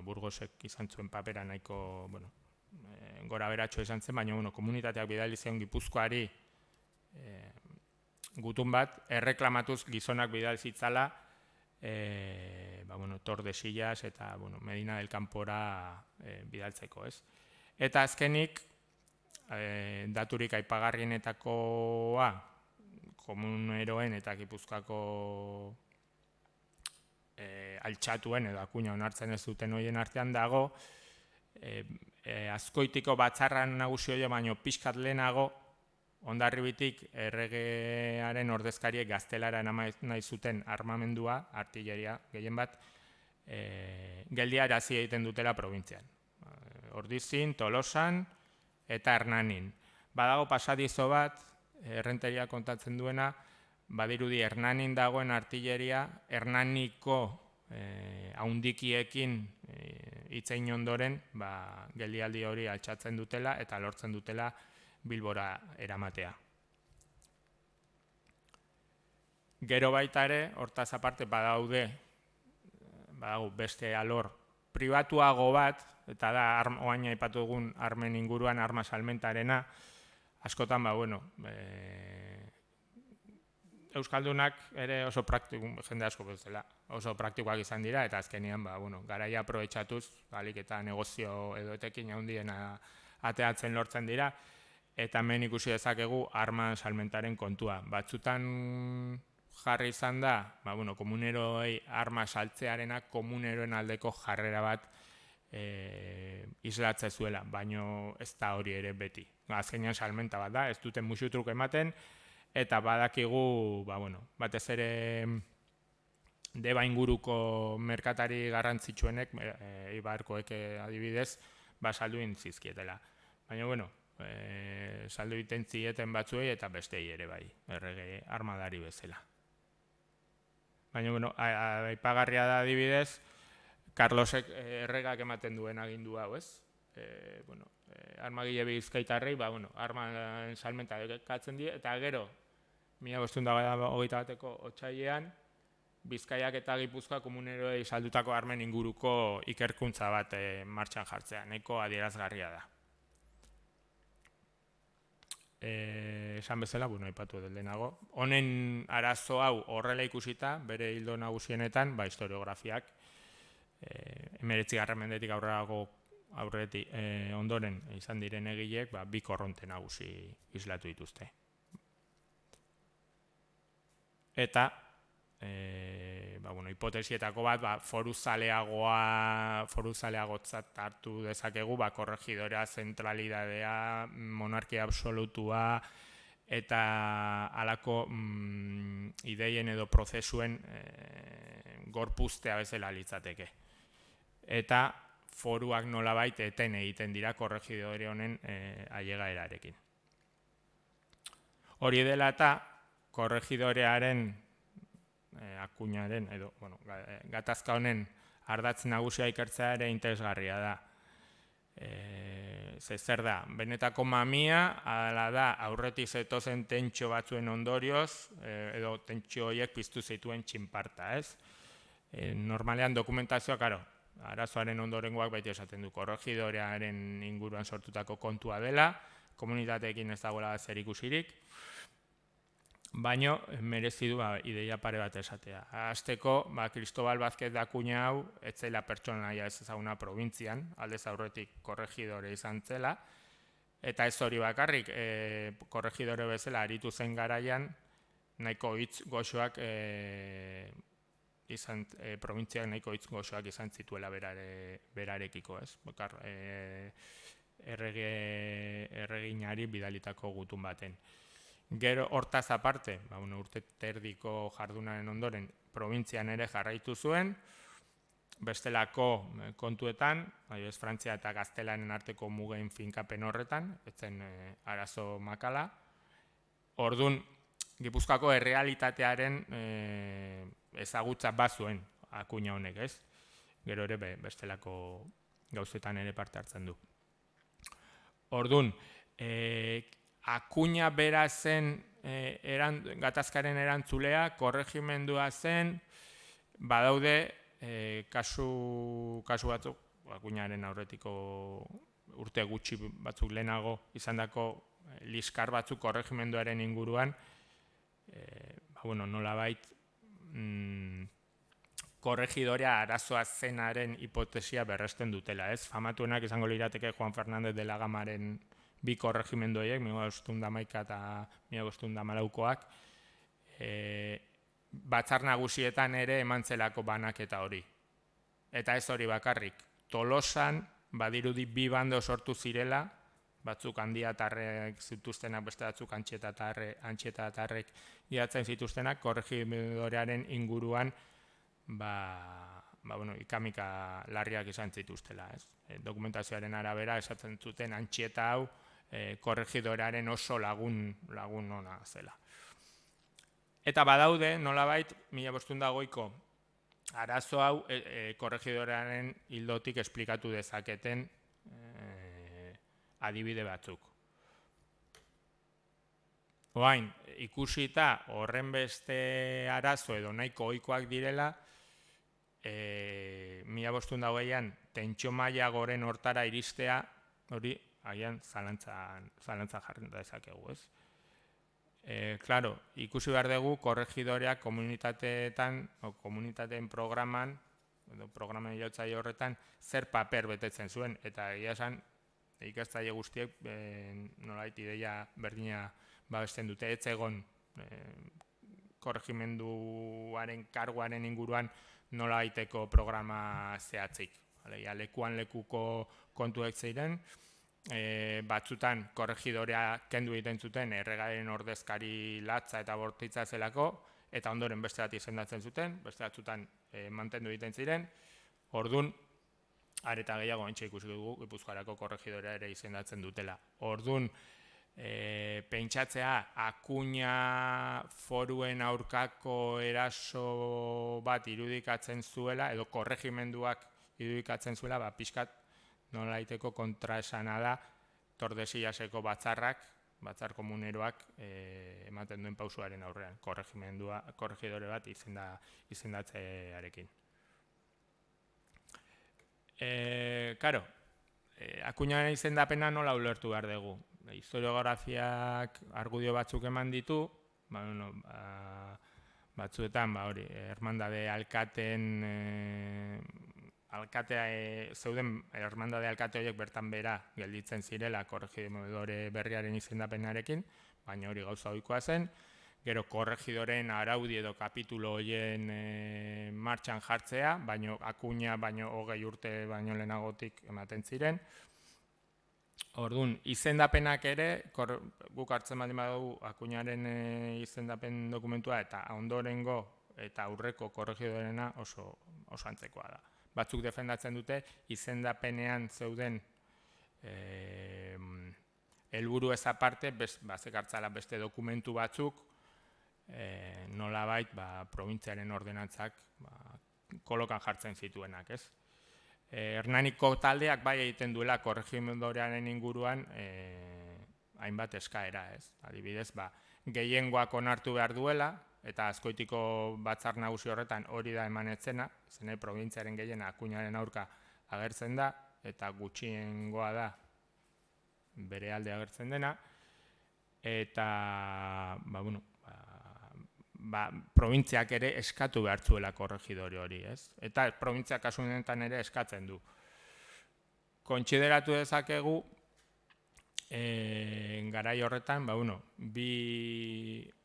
Burgosek izan zuen papera nahiko gora beratxo izan zen, baina komunitateak bidali zion Gipuzkoari gutun bat, erreklamatuz gizonak bidali zitzala Tordesillas eta Medina del Campora bidaltzeko, ez? Eta azkenik, daturik aipagarrienetakoa, komuneroen eta Gipuzkoako altxatuen edo Akuña onartzen ez duten horien artean dago, Azkoitiko batzarran nagusi hori baino pixkat lehenago, Hondarribitik erregearen ordezkariek gaztelara nahi zuten armamendua, artilleria gehien bat, geldiarazi egiten dutela probintzian. Ordizin, Tolosan eta Hernanin. Badago pasadizo bat, Errenteria kontatzen duena, badirudi Hernanin dagoen artilleria, Hernaniko haundikiekin hitzein ondoren, geldialdi hori altxatzen dutela eta lortzen dutela Bilbora eramatea. Gero baita ere, hortaz aparte badago beste alor pribatuago bat, eta da oain aipatu dugun armen inguruan arma salmentarena, askotan Euskaldunak ere oso jende asko bezala, oso praktikoak izan dira, eta azkenean garaia aprobetxatuz, galik eta negozio edo etekin handiena ateatzen lortzen dira, eta hemen ikusi dezakegu arma salmentaren kontua. Batzutan jarri izan da, komuneroei arma saltzearena komuneroen aldeko jarrera bat islatze zuela, baino ez da hori ere beti. Azkenean salmenta bat da, ez duten musutruk ematen, eta badakigu, batez ere Deba inguruko merkatari garrantzitsuenek, Eibarkoek adibidez, salduin zizkietela. Baina, saldu egiten zieten batzuei eta bestei ere bai, errege armadari bezala. Baina, aipagarria da adibidez, Carlosek erregak ematen duen agindu hau, ez? Armagile bizkaitarrei, arma salmenta dekatzen die, eta gero, 1521ko otsailean, Bizkaiak eta Gipuzkoa komuneroei saldutako armen inguruko ikerkuntza bat martxan jartzea, nahiko adierazgarria da. Esan bezala, aipatu dut lehenago. Honen arazo hau horrela ikusita, bere hildo nagusienetan, historiografiak, 19. mendetik aurretik ondoren izan diren egileek, bi korronte nagusi islatu dituzte. Eta, hipotesietako bat, foruzaleagotzat hartu dezakegu, korregidorea, zentralidadea, monarkia absolutua, eta halako ideien edo prozesuen gorpuztea bezala litzateke. Eta foruak nolabait eten egiten dira korregidore honen ailegaerarekin. Hori dela eta korregidorearen Akuñaren edo gatazka honen ardatz nagusia ikertzea ere interesgarria da. Zer da, benetako mamia, ala da, aurretik zetozen tentsio batzuen ondorioz, edo tentsio horiek piztu zituen txinparta, ez? Normalean dokumentazioa, arazoaren ondorengoak baita esaten du, korregidorearen inguruan sortutako kontua dela, komunitateekin ez dagoela zer ikusirik, baino merezi du ideia pare bat esatea. Hasteko, Cristobal Vázquez de Acuña hau, ez zela pertsonaia ez ezaguna probintzian, aldez aurretik korregidore izan zela, eta ez hori bakarrik, korregidore bezala aritu zen garaian, nahiko hitz goxoak probintziak nahiko hitz goxoak izan zituela berarekiko, ez? Erreginari bidalitako gutun baten. Gero hortaz aparte, urte terdiko jardunaren ondoren, probintzian ere jarraitu zuen, bestelako kontuetan, Frantzia eta Gaztelanen arteko mugen finkapen horretan, etzen arazo makala. Orduan, Gipuzkoako errealitatearen ezagutza bazuen Akuña honek, ez? Gero ere bestelako gauzetan ere parte hartzen du. Orduan, Akuña bera zen gatazkaren erantzulea, korregimendua zen, badaude kasu batzuk, Akuñaren aurretiko urte gutxi batzuk lehenago izandako liskar batzuk korregimenduaren inguruan, nolabait korregidorea arazoa zenaren hipotesia berresten dutela, ez? Famatuenak izango lirateke Juan Fernández de la Gamaren bi korregimendu horiek, 1511 eta 1514koak, batzar nagusietan ere eman zelako banaketa hori. Eta ez hori bakarrik, Tolosan badirudi bi bando sortu zirela, batzuk handiatarrek zituztenak, beste batzuk antxetatarrek gidatzen zituztenak, korregidorearen inguruan ikamika larriak izan zituztela. Dokumentazioaren arabera esaten zuten antxieta hau korregidorearen oso lagun ona zela. Eta badaude, nolabait, 1508ko arazo hau korregidorearen ildotik esplikatu dezaketen adibide batzuk. Oain, ikusita horren beste arazo edo nahiko ohikoak direla, 1508an tentsio maila goren hortara iristea, hori agian zalantza jarri dezakegu, ez? Claro, ikusi behar dugu korregidoreak komunitateetan o komunitateen programan edo programen irautzaile horretan zer paper betetzen zuen, eta egia esan ikastetxe guztiek nolabait ideia berdina babesten dute. Ez egon korregimenduaren karguaren inguruan nolabaiteko programa zehatzik. Lekuan lekuko kontuek ziren, batzutan korregidorea kendu egiten zuten erregaren ordezkari latza eta bortitza zelako, eta ondoren beste bat izendatzen zuten, beste batzutan mantendu egiten ziren. Ordun, areta gehiago entxe ikusi dugu Gipuzkoarako korregidorea ere izendatzen dutela. Ordun, pentsatzea Akuña foruen aurkako eraso bat irudikatzen zuela, edo korregimenduak irudikatzen zuela, pixkat nolaiteko kontraesana da Tordesillaseko batzar komuneroak ematen duen pausuaren aurrean, korregidore bat izendatzearekin. Karo, Akuñaren izendapena nola ulertu behar dugu. Historiografiak argudio batzuk eman ditu, batzuetan, Hermandade Alkateen zeuden Hermandade Alkate horiek bertan bera gelditzen zirela korregidore berriaren izendapenarekin, baina hori gauza ohikoa zen. Gero korregidoren araudi edo kapitulo horien martxan jartzea, baino Akuña baino 20 urte baino lehenagotik ematen ziren. Orduan, izendapenak ere, guk hartzen baldin badugu Akuñaren izendapen dokumentua eta ondorengo eta aurreko korregidorena oso antzekoa da. Batzuk defendatzen dute izendapenean zeuden helburu ez aparte, bazekartzala beste dokumentu batzuk, nolabait probintziaren ordenantzak kolokan jartzen zituenak, ez? Hernaniko taldeak bai egiten duela korregidorearen inguruan hainbat eskaera, ez? Adibidez, gehiengoak onartu behar duela, eta Azkoitiko batzar nagusi horretan hori da emanetzena, zenei probintziaren gehiena Akuñaren aurka agertzen da, eta gutxiengoa da bere alde agertzen dena, eta, probintziak ere eskatu behar zuela korregidore hori, ez? Eta probintziak kasu honetan ere eskatzen du. Kontsideratu dezakegu, garai horretan,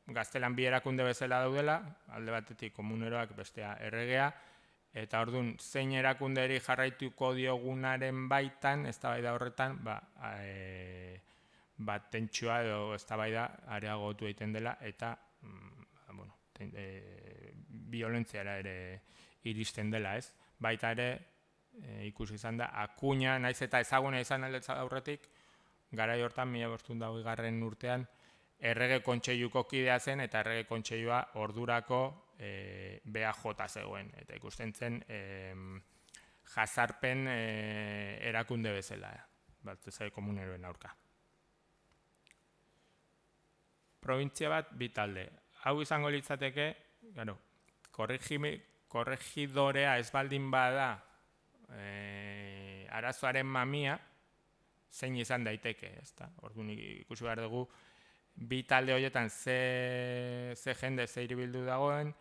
Gaztelan bi erakunde bezala daudela, alde batetik komuneroak bestea erregea, eta orduan zein erakunderi jarraituko diogunaren baitan, eztabaida horretan, tentsioa edo eztabaida areagotu egiten dela, eta biolentziara ere iristen dela, ez? Baita ere, ikusi izan da, Akuña, naiz eta ezaguna izan aldetza aurretik, garai hortan 1520 urtean, Errege Kontseiluko kidea zen, eta Errege Kontseilua ordurako BAJ zegoen, eta ikusten zen jazarpen erakunde bezala, batez ere komuneroen aurka. Probintzia bat, bi talde. Hau izango litzateke, korregidorea ez baldin bada arazoaren mamia, zein izan daiteke, ezta? Orduan ikusi behar dugu, bi talde horietan ze jende ze hiribildu dagoen,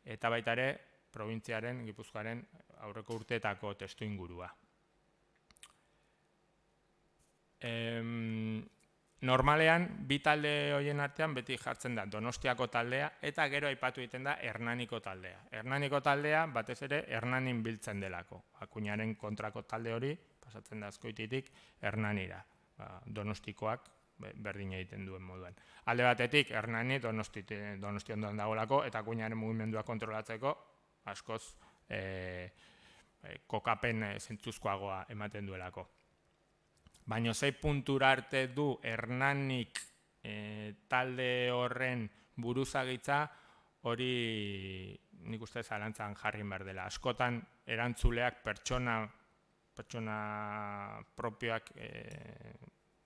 eta baita ere, probintziaren, Gipuzkoaren aurreko urteetako testuingurua. Normalean, bi talde horien artean beti jartzen da Donostiako taldea eta gero aipatu egiten da Hernaniko taldea. Hernaniko taldea batez ere Hernanin biltzen delako. Akuñaren kontrako talde hori pasatzen da Azkoititik Hernanira. Donostikoak berdin egiten duen moduan. Alde batetik Hernani Donosti ondoan dagoelako eta Akuñaren mugimendua kontrolatzeko askoz kokapen zentzuzkoagoa ematen duelako. Baina zei puntura arte du Hernanik talde horren buruzagitza hori nik uste zalantzan jarri behar dela. Askotan erantzuleak pertsona propioak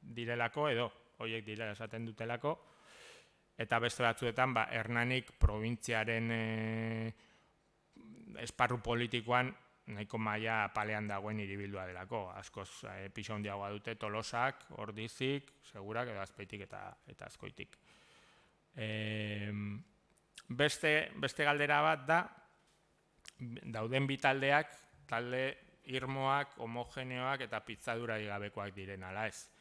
direlako edo horiek direla esaten dutelako eta beste batzuetan Hernanik probintziaren esparru politikoan nahiko maila palean dagoen hiribildua delako. Askoz pixa handiagoa dute Tolosak, Ordizik, Segurak edo Azpeitik eta Azkoitik. Beste galdera bat da, dauden bi taldeak, talde irmoak, homogeneoak eta pitzadura gabekoak diren ala ez.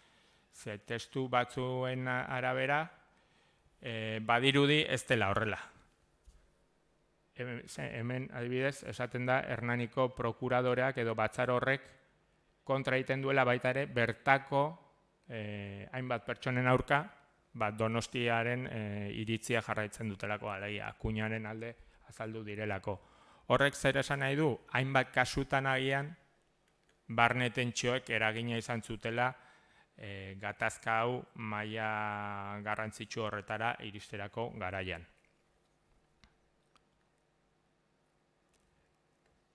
Ze testu batzuen arabera, badirudi ez dela horrela. Hemen adibidez esaten da Hernaniko prokuradoreak edo batzar horrek kontra egiten duela baita ere bertako hainbat pertsonen aurka Donostiaren iritzia jarraitzen dutelako, alegia Akuñaren alde azaldu direlako. Horrek zer esan nahi du, hainbat kasutan agian barne tentsioek eragina izan zutela gatazka hau maila garrantzitsu horretara iristerako garaian.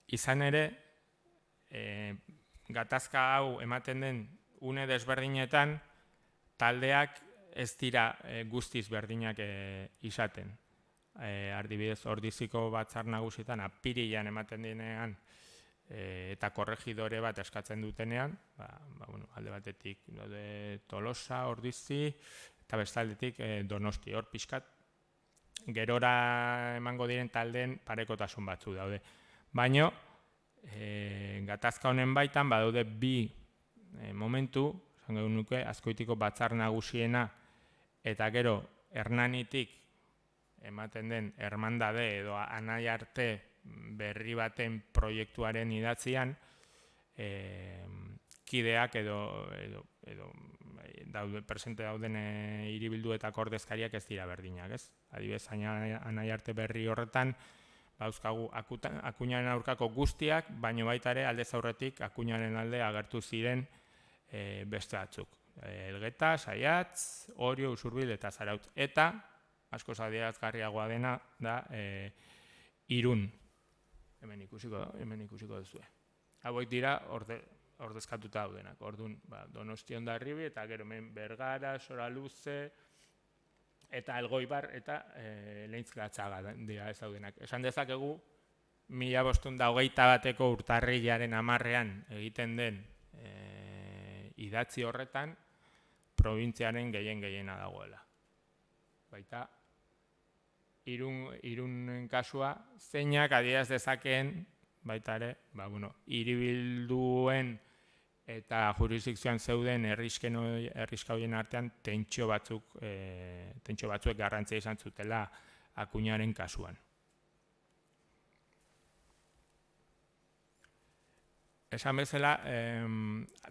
Izan ere, gatazka hau ematen den une desberdinetan, taldeak ez dira guztiz berdinak izaten. Adibidez, Ordiziko batzar nagusietan apirilean ematen denean eta korregidore bat eskatzen dutenean, alde batetik Tolosa, Ordizi eta bestaldetik Donosti, hor pixkat gerora emango diren taldeen parekotasun batzu daude. Baina, gatazka honen baitan badaude bi momentu, zango nuke, Azkoitiko batzar nagusiena eta gero Hernanitik ematen den hermandade edo anai arte berri baten proiektuaren idatzian kideak edo presente dauden hiribilduetako ordezkariak ez dira berdinak, ez? Adibidez, anai arte berri horretan bauzkagu Akuñaren aurkako guztiak, baino baita ere aldez aurretik Akuñaren alde agertu ziren beste batzuk. Elgeta, Saiatz, Orio, Usurbil eta Zarautz. Eta, askoz adierazgarriagoa dena, da Irun. Hemen ikusiko duzue. Hauek dira ordezkatuta daudenak. Orduan, Donosti Hondarribi eta gero hemen Bergara, Soraluze, eta Elgoibar eta Leintz Gatzaga dira ez daudenak. Esan dezakegu, 1521 urtarrilaren 10ean egiten den idatzi horretan, probintziaren gehien-gehiena dagoela. Baita, Irunen kasua, zeinak adieraz dezakeen, baita ere, hiribilduen eta jurisdikzioan zeuden herriska horien artean tentsio batzuek garrantzia izan zutela Akuñaren kasuan. Esan bezala,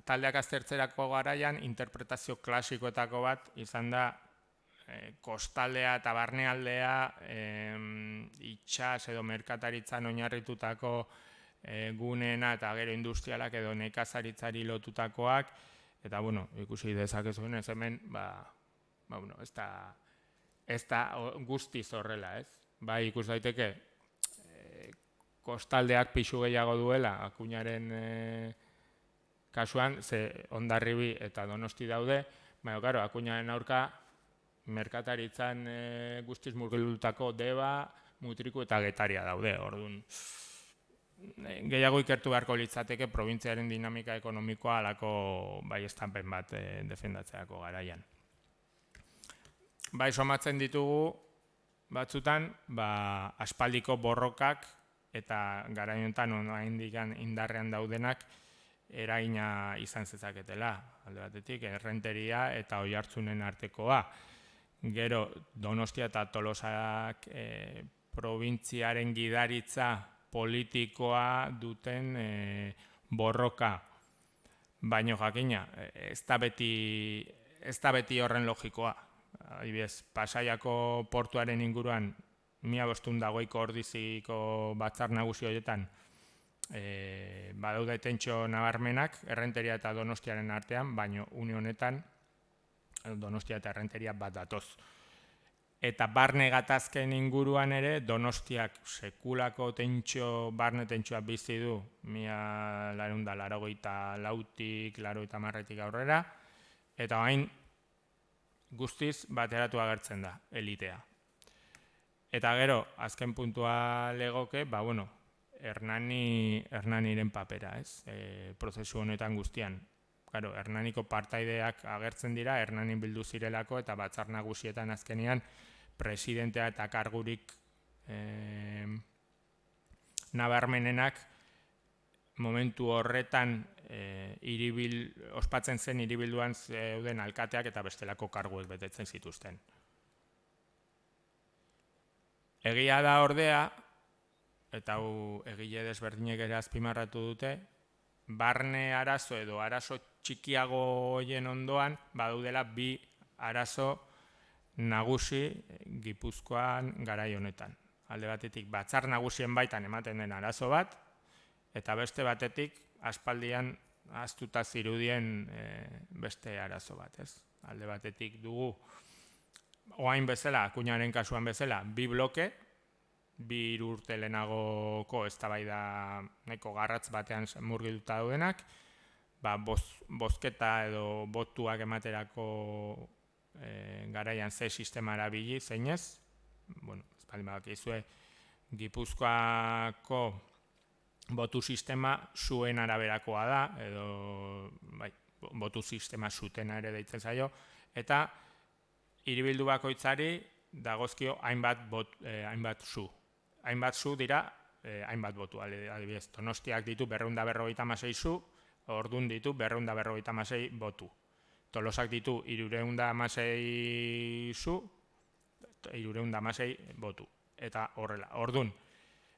taldeak aztertzerako garaian interpretazio klasikoetako bat izan da kostaldea eta barnealdea itsas edo merkataritzan oinarritutako guneena eta gero industrialak edo nekazaritzari lotutakoak, eta ikusi dezakezuen ez hemen, ez da guztiz horrela, ez? Bai, ikus daiteke kostaldeak pixu gehiago duela Akuñaren kasuan, ze Hondarribi eta Donosti daude, baina, karo, Akuñaren aurka merkataritzan guztiz murgildutako Deba, Mutriku eta Getaria daude, orduan. Gehiago ikertu beharko litzateke probintziaren dinamika ekonomikoa halako bai estampen bat defendatzeako garaian. Bai somatzen ditugu batzutan, aspaldiko borrokak eta garai honetan oraindik indarrean daudenak eragina izan zezaketela. Alde batetik, Errenteria eta Oiartzunen artekoa. Gero, Donostia eta Tolosak probintziaren gidaritza politikoa duten borroka. Baina jakina, ez da beti horren logikoa. Adibidez, Pasaiako portuaren inguruan 1520ko ordiziko batzar nagusi horietan badaude tentxo nabarmenak Errenteria eta Donostiaren artean, baina une honetan Donostia eta Errenteria bat datoz. Eta barne gatazken inguruan ere Donostiak sekulako barne tentxoa bizi du 1984tik, 1990tik aurrera, eta orain guztiz bateratu agertzen da elitea. Eta gero, azken puntua legoke, Hernaniren papera, ez? Prozesu honetan guztian. Claro, Hernaniko partaideak agertzen dira, Hernanin bildu zirelako eta batzar nagusietan azkenean presidentea eta kargurik nabarmenenak momentu horretan ospatzen zen hiribilduan zeuden alkateak eta bestelako karguek betetzen zituzten. Egia da ordea, eta hau egile desberdinek ere azpimarratu dute, barne arazo edo arazo txikiago hoien ondoan badaudela bi arazo nagusi Gipuzkoan garai honetan. Alde batetik batzar nagusien baitan ematen den arazo bat, eta beste batetik aspaldian ahaztuta zirudien beste arazo bat, ez? Alde batetik dugu orain bezala, Akuñaren kasuan bezala, bi bloke, 2 urte lehenagoko eztabaida nahiko garratz batean murgilduta daudenak, bozketa edo botuak ematerako garaian ze sistema erabili zeinez, espaldin badakizue Gipuzkoako botu sistema zuen araberakoa da, edo botu sistema zutena ere deitzen zaio, eta hiribildu bakoitzari dagozkio hainbat zu. Hainbat zu dira hainbat botu, adibidez, Donostiak ditu 256 zu, Ordun ditu 256 botu. Tolosak ditu 316 zu, 316 botu. Eta horrela, Ordun,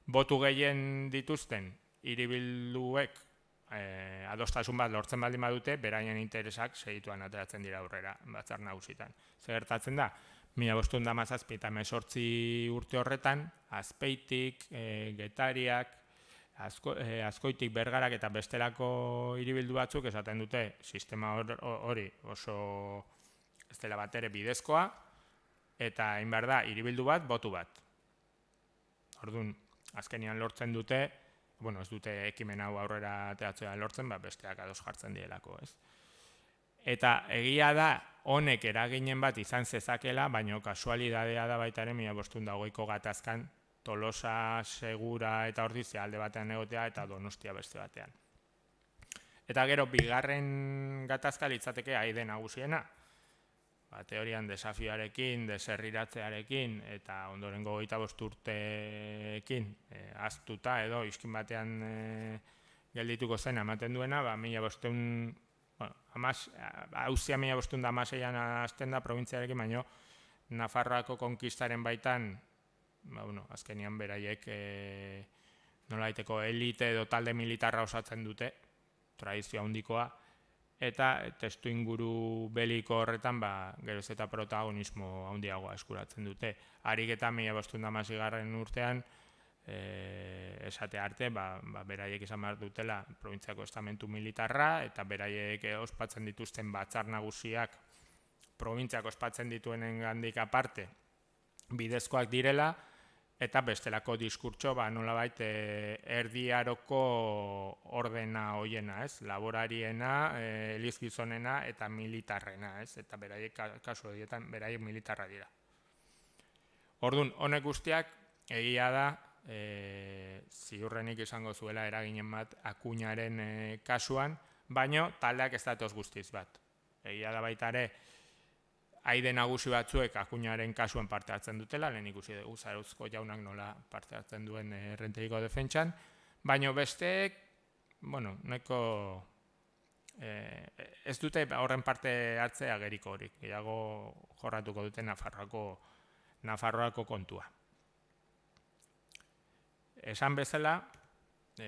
botu gehien dituzten hiribilduek adostasun bat lortzen baldin badute, beraien interesak segituan ateratzen dira aurrera batzar nagusitan. Zer gertatzen da? 1517 eta 18 urte horretan, Azpeitik, Getariak, Azkoitik, Bergarak eta bestelako hiribildu batzuk esaten dute sistema hori oso ez dela bat ere bidezkoa, eta hain behar da hiribildu bat, botu bat. Orduan, azkenian lortzen dute, ez dute ekimen hau aurrera ateratzea lortzen, besteak ados jartzen direlako, ez? Eta egia da, honek eraginen bat izan zezakela, baina kasualidadea da baita ere 1520ko gatazkan Tolosa, Segura eta Ordizia alde batean egotea eta Donostia beste batean. Eta gero, bigarren gatazka litzateke aide nagusiena. Teorian desafioarekin, deserriratzearekin eta ondorengo 25 urteekin ahaztuta edo iskin batean geldituko zen ematen duena, hauzia 1516an hasten da probintziarekin, baina Nafarroako konkistaren baitan, azkenian beraiek nolaiteko elite edo talde militarra osatzen dute, tradizio handikoa, eta testu inguru beliko horretan geroz eta protagonismo handiagoa eskuratzen dute. Harik eta 1516 urtean, esate arte, beraiek izan behar dutela probintziako estamentu militarra, eta beraiek ospatzen dituzten batzar nagusiak probintziako ospatzen dituenen gandik aparte bidezkoak direla, eta bestelako diskurtso nolabait erdiaroko ordena hoiena, ez? Laborariena, elizgizonena eta militarrena, ez? Eta beraiek kasu horietan beraiek militarra dira. Orduan, honek guztiak egia da ziurrenik izango zuela eraginen bat Akuñaren kasuan, baino taldeak ez datoz guztiz bat. Egia da baita ere aide nagusi batzuek Akuñaren kasuan parte hartzen dutela, lehen ikusi dugu Zarauzko jaunak nola parte hartzen duen Errenteriko defentsan, baino besteek, bueno, nahiko ez dute horren parte hartzea ageriko horik, gehiago jorratuko dute Nafarroako kontua. Esan bezala,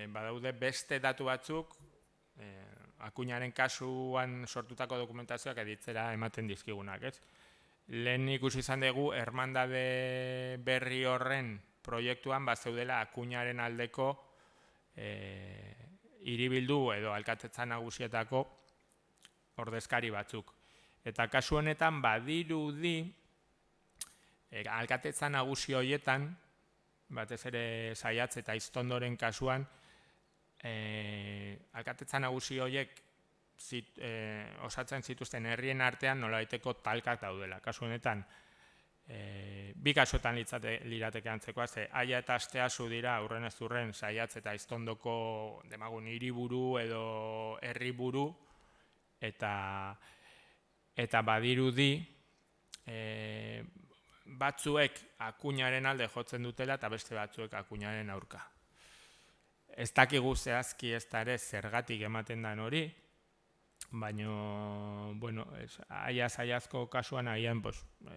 badaude beste datu batzuk, Akuñaren kasuan sortutako dokumentazioak editzera ematen dizkigunak, ez? Lehen ikusi izan dugu, Hermandade berri horren proiektuan bazeudela Akuñaren aldeko hiribildu edo alkatetza nagusietako ordezkari batzuk. Eta kasu honetan badirudi alkatetza nagusi horietan, batez ere Zaiatz eta Aiztondoren kasuan, alkatetza nagusi horiek osatzen zituzten herrien artean nolabaiteko talkak daudela. Kasu honetan, bi kasuetan lirateke antzekoa, ze Aia eta Asteasu dira aurren ez urren Zaiatz eta Aiztondoko demagun hiriburu edo herriburu, eta badirudi batzuek Akuñaren alde jotzen dutela eta beste batzuek Akuñaren aurka. Ez dakigu zehazki ez da ere zergatik ematen den hori, baina, bueno, Aia Zaiazko kasuan agian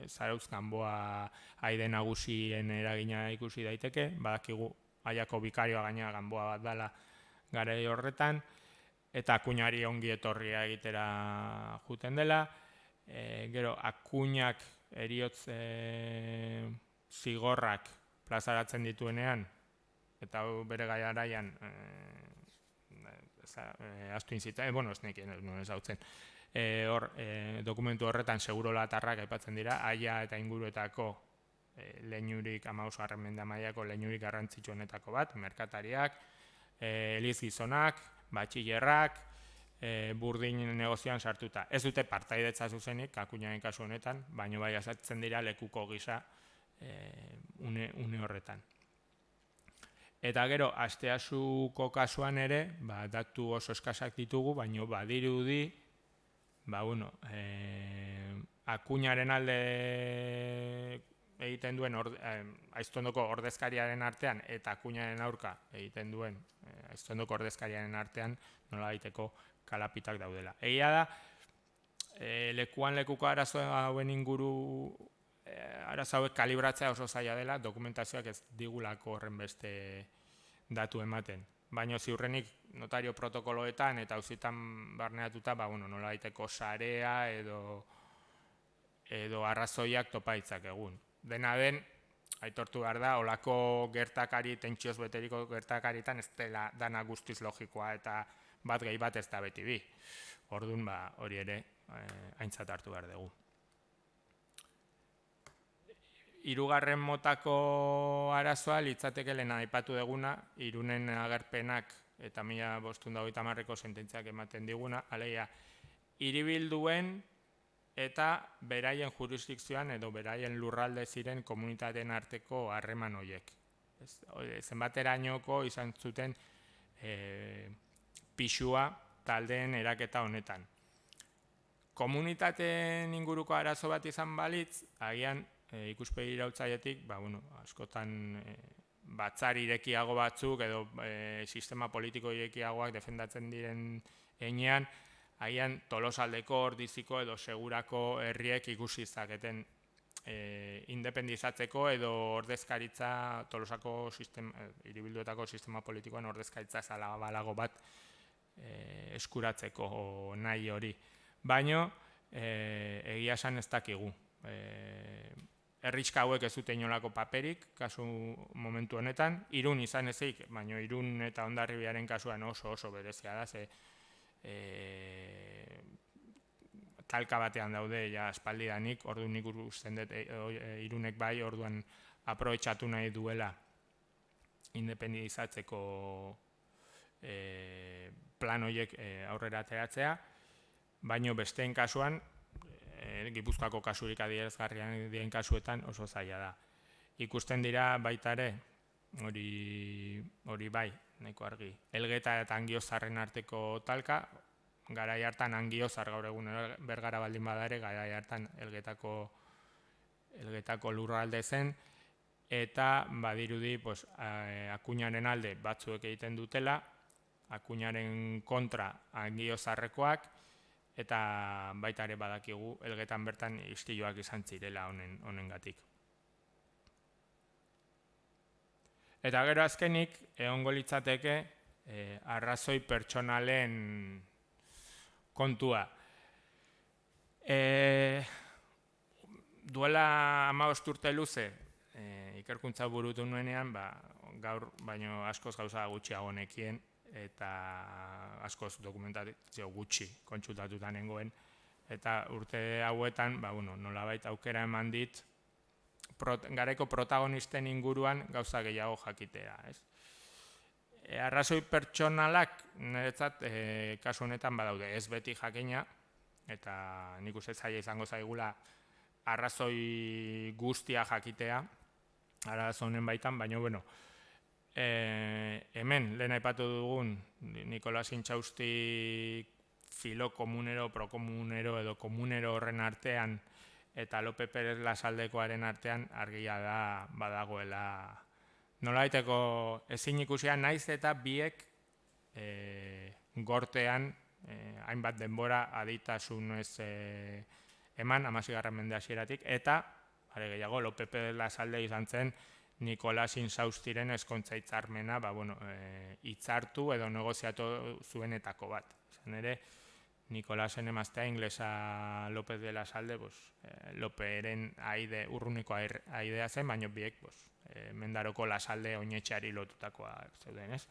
Zarautz Ganboa aide nagusien eragina ikusi daiteke, badakigu Aiako bikarioa gaina Ganboa bat dela garai horretan, eta Akuñari ongi etorria egitera juten dela, gero Akuñak heriotz zigorrak plazaratzen dituenean, eta bere garaian astu inzitzen, ez nekien, ez hautzen, dokumentu horretan segurolatarrak aipatzen dira, Aia eta inguruetako leinurik 15. mende mailako leinurik garrantzitsuenetako bat, merkatariak, eliz gizonak, batxillerrak, burdin negozioan sartuta. Ez dute partaidetza zuzenik, Akuñaren kasu honetan, baino bai azaltzen dira lekuko gisa une horretan. Eta gero, Asteasuko kasuan ere, datu oso eskasak ditugu, baino badirudi, Akuñaren alde egiten duen Aiztondoko ordezkariaren artean eta Akuñaren aurka egiten duen Aiztondoko ordezkariaren artean nola egiteko kalapitak daudela. Egia da, lekuan lekuko arazo hauen inguru arazo hauek kalibratzea oso zaila dela, dokumentazioak ez digulako horren beste datu ematen. Baina ziurrenik notario protokoloetan eta auzitan barneatuta nola egiteko sarea edo arrazoiak topa ditzakegu. Dena den, aitortu behar da, olako gertakari, tentsioz beteriko gertakaritan ez dela dana guztiz logikoa eta bat gehi bat ez da beti bi. Orduan, hori ere aintzat hartu behar dugu. Hirugarren motako arazoa litzateke lehen aipatu duguna, Irunen agerpenak eta 1530ko sententziak ematen diguna, alegia, hiribilduen eta beraien jurisdikzioan edo beraien lurralde ziren komunitateen arteko harreman horiek. Zenbaterainoko izan zuten pisua taldeen eraketa honetan. Komunitateen inguruko arazo bat izan balitz, agian ikuspegi iraultzailetik, askotan batzar irekiago batzuk edo sistema politiko irekiagoak defendatzen diren heinean, agian Tolosaldeko, Ordiziko edo Segurako herriek ikusi izaketen independizatzeko edo ordezkaritza Tolosako hiribilduetako sistema politikoan ordezkaritza zabalago bat eskuratzeko nahi hori. Baina egia esan ez dakigu. Herrixka hauek ez dute inolako paperik, kasu momentu honetan, Irun izan ezik, baina Irun eta Hondarribiaren kasuan oso berezia da, ze talka batean daude aspaldidanik, orduan nik usten dut Irunek bai, orduan aprobetxatu nahi duela independizatzeko plan horiek aurrera ateratzea, baina besteen kasuan, Gipuzkoako kasurik adierazgarrian diren kasuetan oso zaila da. Ikusten dira baita ere, hori bai, nahiko argi, Elgeta eta Angiozarren arteko talka, garai hartan Angiozar gaur egun Bergara baldin bada ere, garai hartan Elgetako lurralde zen, eta badirudi Akuñaren alde batzuek egiten dutela, Akuñaren kontra Angiozarrekoak, eta baita ere badakigu Elgetan bertan istiluak izan zirela honengatik. Eta gero azkenik, egongo litzateke arrazoi pertsonalen kontua. Duela 15 urte luze, ikerkuntza burutu nuenean, gaur baino askoz gauza gutxiago nekien, eta askoz dokumentazio gutxi kontsultatuta nengoen, eta urte hauetan, nolabait aukera eman dit, garaiko protagonisten inguruan gauza gehiago jakitea. Arrazoi pertsonalak niretzat kasu honetan badaude, ez beti jakina, eta nik uste zaila izango zaigula arrazoi guztia jakitea, arazo honen baitan, baina hemen lehen aipatu dugun Nikolas Intxausti filo komunero, prokomunero edo komunero horren artean eta Lope Perez Lasaldekoaren artean argia da badagoela nolabaiteko ezin ikusia naiz eta biek gortean hainbat denbora aditasunez eman 16. mende hasieratik, eta are gehiago Lope Perez Lasalde izan zen Nikolas Intxaustiren ezkontza hitzarmena hitzartu edo negoziatu zuenetako bat. Izan ere, Nikolasen emaztea inglesa López de la Salde, Loperen urruneko aidea zen, baina biek Mendaroko Lasalde oinetxeari lotutakoa zeuden, ez?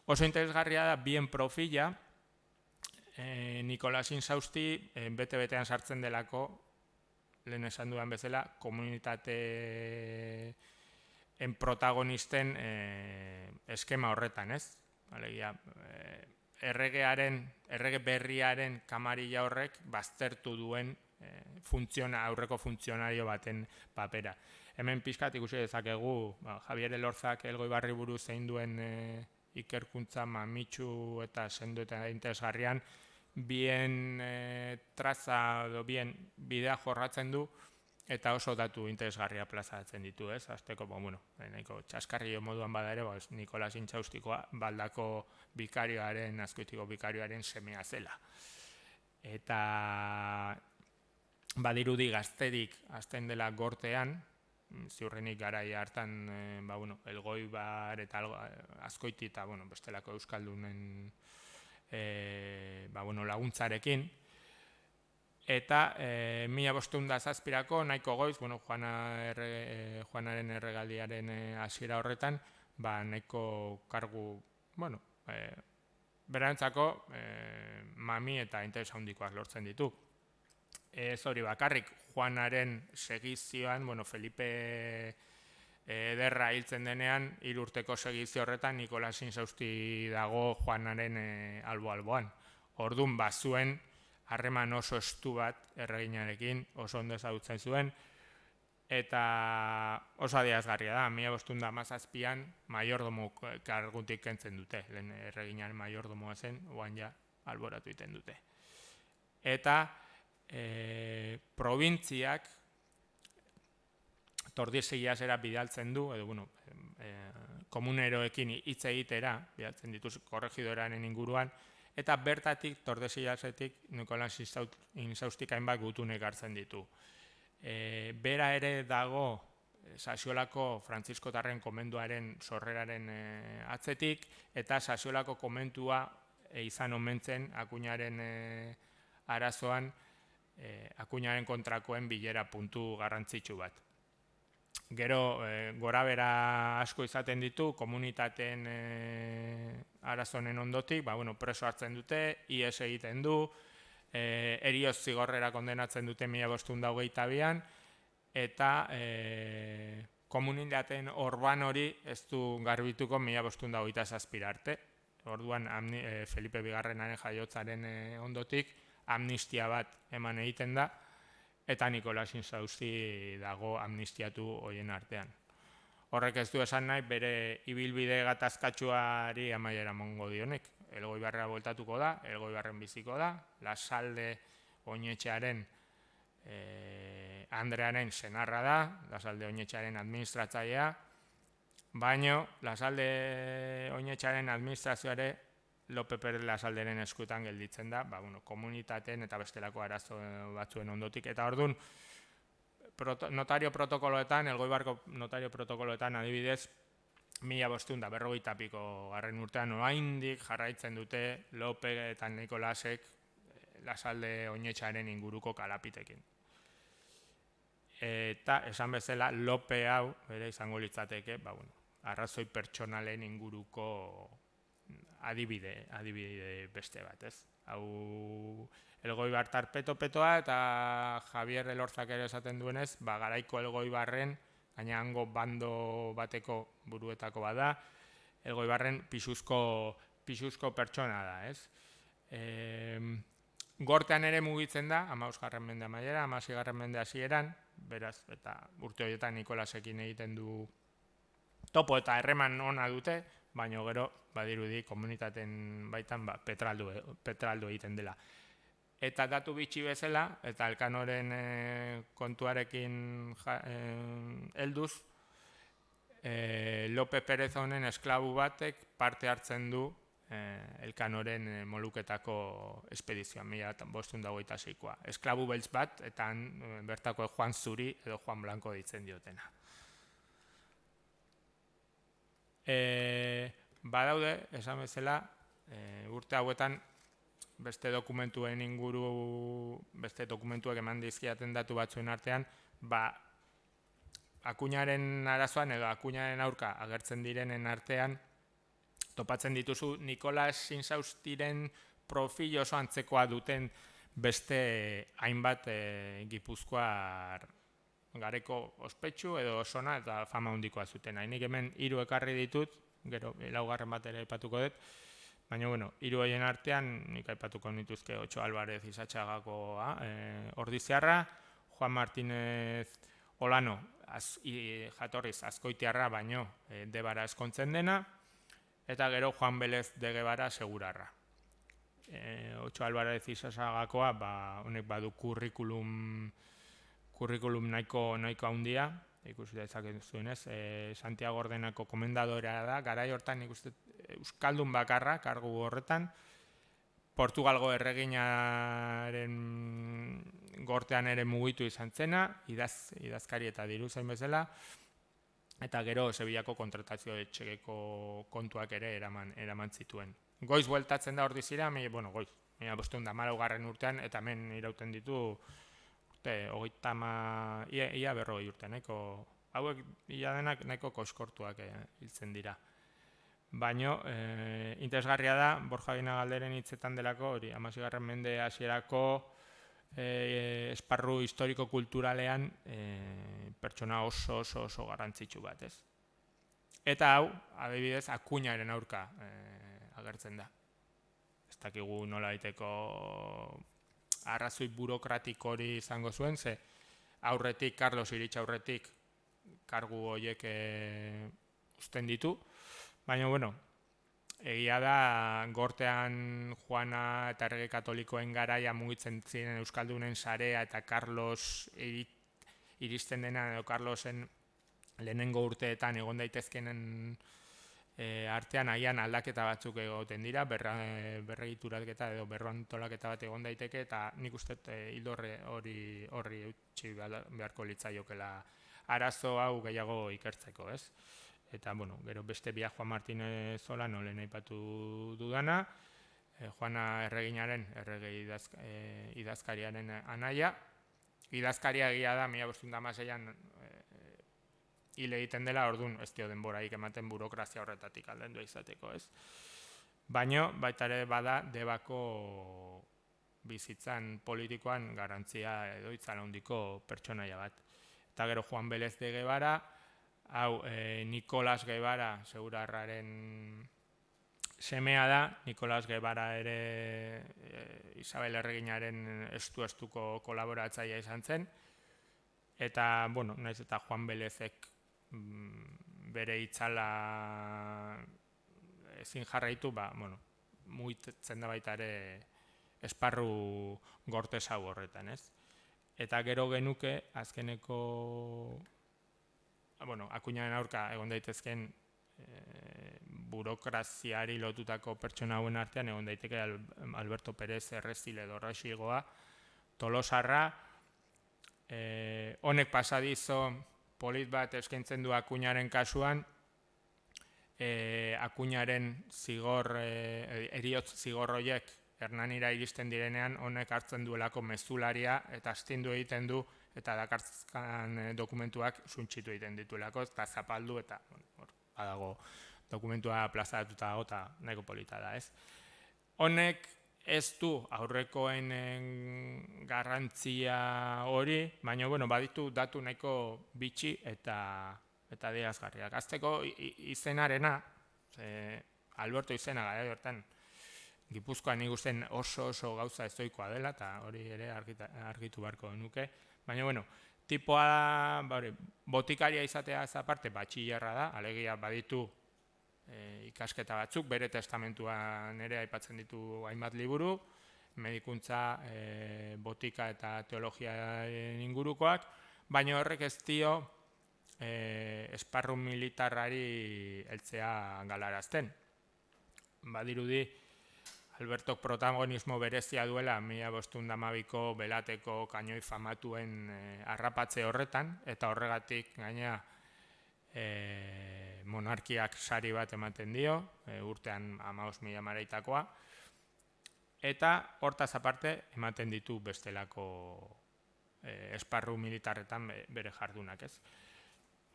Oso interesgarria da bien profila, Nikolas Intxausti bete-betean sartzen delako, lehen esan dudan bezala, komunitateen protagonisten eskema horretan, ez? Alegia, errege berriaren kamarilla horrek baztertu duen aurreko funtzionario baten papera. Hemen pixkat ikusi dezakegu Javier Elorzak Elgoibarri buruz zein duen ikerkuntza mamitsu eta sendo eta interesgarrian bien traza edo bien bidea jorratzen du eta oso datu interesgarria plazatzen ditu, ez? Azteko, nahiko txaskarrio moduan bada ere, Nikolas Intxaustikoa Baldako bikarioaren, Azkoitiko bikarioaren semea zela. Eta badirudi gazterik azten dela gortean, ziurrenik garai hartan Elgoibar eta Azkoiti eta bestelako euskaldunen laguntzarekin. Eta 1507ko nahiko goiz, Juanaren erregaldiaren hasiera horretan, nahiko kargu, berantzako mami eta interes handikoak lortzen ditu. Ez hori bakarrik, Juanaren segizioan, Felipe ederra hiltzen denean, 3 urteko segizio horretan Nikolas Intxausti dago Juanaren albo-alboan. Orduan bazuen harreman oso estu bat erreginarekin, oso ondo ezagutzen zuen, eta oso adierazgarria da, 1517an maiordomo kargutik kentzen dute, lehen erreginaren maiordomoa zen, oan ja alboratu egiten dute. Eta probintziak Tordesillasera bidaltzen du, edo komuneroekin hitz egitera, bidaltzen dituz korregidoraren inguruan, eta bertatik Tordesillasetik Nikolas Intxaustik hainbat gutunek hartzen ditu. Bera ere dago Sasiolako Frantziskotarren komenduaren sorreraren atzetik, eta Sasiolako komentua izan omentzen Akuñaren arazoan, Akuñaren kontrakoen bilera puntu garrantzitsu bat. Gero, gorabera asko izaten ditu, komunitateen arazonen ondotik, preso hartzen dute, IES egiten du, erioz zigorrera kondenatzen dute 1522an, eta komunitateen orban hori ez du garbituko 1527 arte. Orduan, Felipe Bigarrenaren jaiotzaren ondotik, amnistia bat eman egiten da, eta Nikolas Intxausti dago amnistiatu horien artean. Horrek ez du esan nahi bere ibilbide gatazkatsuari amaiera emango dionik. Elgoibarrera bueltatuko da, Elgoibarren biziko da, Lasalde Oinetxearen Andrearen senarra da, Lasalde Oinetxearen administratzailea, baino Lasalde Oinetxearen administrazioare Lope Perez Lasalderen eskuetan gelditzen da, komunitateen eta bestelako arazo batzuen ondotik. Eta orduan, notario protokoloetan, Elgoibarko notario protokoloetan adibidez, 1550 garren urtean oraindik jarraitzen dute Lope eta Nikolasek Lasalde Oinetxearen inguruko kalapitekin. Eta esan bezala Lope hau bere izango litzateke, arrazoi pertsonalen inguruko adibide beste bat, ez? Hau Elgoibartar petoa eta Javier Elorzak ere esaten duenez, garaiko Elgoibarren, gaina hango bando bateko buruetako bada, Elgoibarren pisuzko pertsona da, ez? Gortean ere mugitzen da, 15. mende amaiera, 16. mende hasieran, beraz, eta urte horietan Nikolasekin egiten du topo eta erreman ona dute, baina gero, badirudi, komunitateen baitan petraldu egiten dela. Eta datu bitxi bezala, eta Elkanoren kontuarekin helduz, Lope Perez honen esklabu batek parte hartzen du Elkanoren Moluketako espedizioan, 1526koa. Esklabu beltz bat, eta bertako Juan Zuri edo Juan Blanco ditzen diotena. Badaude, esan bezala, urte hauetan beste dokumentuek eman dizkiaten datu batzuen artean, Akuñaren arazoan edo Akuñaren aurka agertzen direnen artean, topatzen dituzu Nikolas Inzaustiren profil oso antzekoa duten beste hainbat Gipuzkoar gareko ospetsu edo osona eta fama handikoa zuten. Hainik hemen 3 ekarri ditut, gero laugarren bat ere aipatuko dut, baina, 3 horien artean nik aipatuko nituzke Otxo Alvarez Izatxagakoa, Ordiziarra, Juan Martínez Olano, jatorriz Azkoitiarra, baino Debara eskontzen dena, eta gero Juan Belez de Guevara Segurarra. Otxo Alvarez Izatxagakoa, honek badu kurrikulum nahiko handia, ikusi da izaken zuenez, Santiago Ordenako komendadorea da, garai hortan ikusten Euskaldun bakarra, kargu horretan, Portugalgo erreginaren gortean ere mugitu izan zena, idazkari eta diru zain bezala, eta gero Sevillako kontratazio etxegeko kontuak ere eraman zituen. Goiz bueltatzen da Ordizira, goiz, 1514 urtean, eta hemen irauten ditu ia 40 urte, hauek ia denak nahiko koskortuak hiltzen dira. Baina, interesgarria da, Borja Galderen hitzetan delako, 16. mende hasierako esparru historiko-kulturalean pertsona oso garrantzitsu bat, ez? Eta hau, adibidez, Akuñaren aurka agertzen da. Ez dakigu nola daiteko arrazoi burokratiko hori izango zuen, ze aurretik, Carlos Iritx aurretik, kargu horiek uzten ditu, baina, egia da, gortean Juana eta Errege Katolikoen garaia mugitzen ziren Euskaldunen sarea eta Carlos iristen dena, edo Carlosen lehenengo urteetan egon daitezkenen artean agian aldaketa batzuk egoten dira, berregituraketa edo berroantolaketa bat egon daiteke, eta nik uste hildorre horri utzi beharko litzaiokela arazo hau gehiago ikertzeko, ez? Eta, gero beste bia Juan Martínez Olano lehen aipatu dudana, Juana Erreginaren, errege idazkariaren anaia. Idazkaria egia da, 1516an hil egiten dela, orduan ez dio denboraik ematen burokrazia horretatik aldendua izateko, ez? Baina, baita ere bada, Debako bizitzan politikoan garantzia edo itzala handiko pertsonaia bat. Eta gero Juan Belez de Guevara, hau Nikolas Guevara Segurarraren semea da, Nikolas Guevara ere Isabel Erreginaren estuko kolaboratzailea izan zen, eta, naiz eta Juan Belezek bere itzala ezin jarraitu, mugitzen da baita ere esparru gortesau horretan, ez? Eta gero genuke azkeneko Akuñaren aurka egon daitezken burokraziari lotutako pertsona hauen artean egon daiteke Alberto Pérez Errezile edo Raxigoa, Tolosarra, honek pasadizo polit bat eskaintzen du Akuñaren kasuan, Akuñaren heriotz zigor horiek Hernanira iristen direnean honek hartzen duelako mezularia eta astindu egiten du eta dakartzkan dokumentuak suntxitu egiten dituelako eta zapaldu eta badago dokumentua plazaratuta dago eta nahiko polita da, ez? Honek ez du aurrekoen garrantzia hori, baina baditu datu nahiko bitxi eta adierazgarriak. Azteko izenarena, Alberto izena gara hortan, Gipuzkoan nik usten oso gauza ezoikoa dela, eta hori ere argitu beharko nuke. Baina, tipoa botikaria izatea ez aparte batxillerra da, alegia baditu ikasketa batzuk, bere testamentuan ere aipatzen ditu hainbat liburu, medikuntza, botika eta teologiaren ingurukoak, baina horrek ez dio esparru militarrari heltzea galarazten. Badirudi, Albertok protagonismo berezia duela 1512ko Belateko kainoi famatuen harrapatze horretan, eta horregatik gaina monarkiak sari bat ematen dio, urtean 15.000 maraitakoa, eta hortaz aparte ematen ditu bestelako esparru militarretan bere jardunak, ez?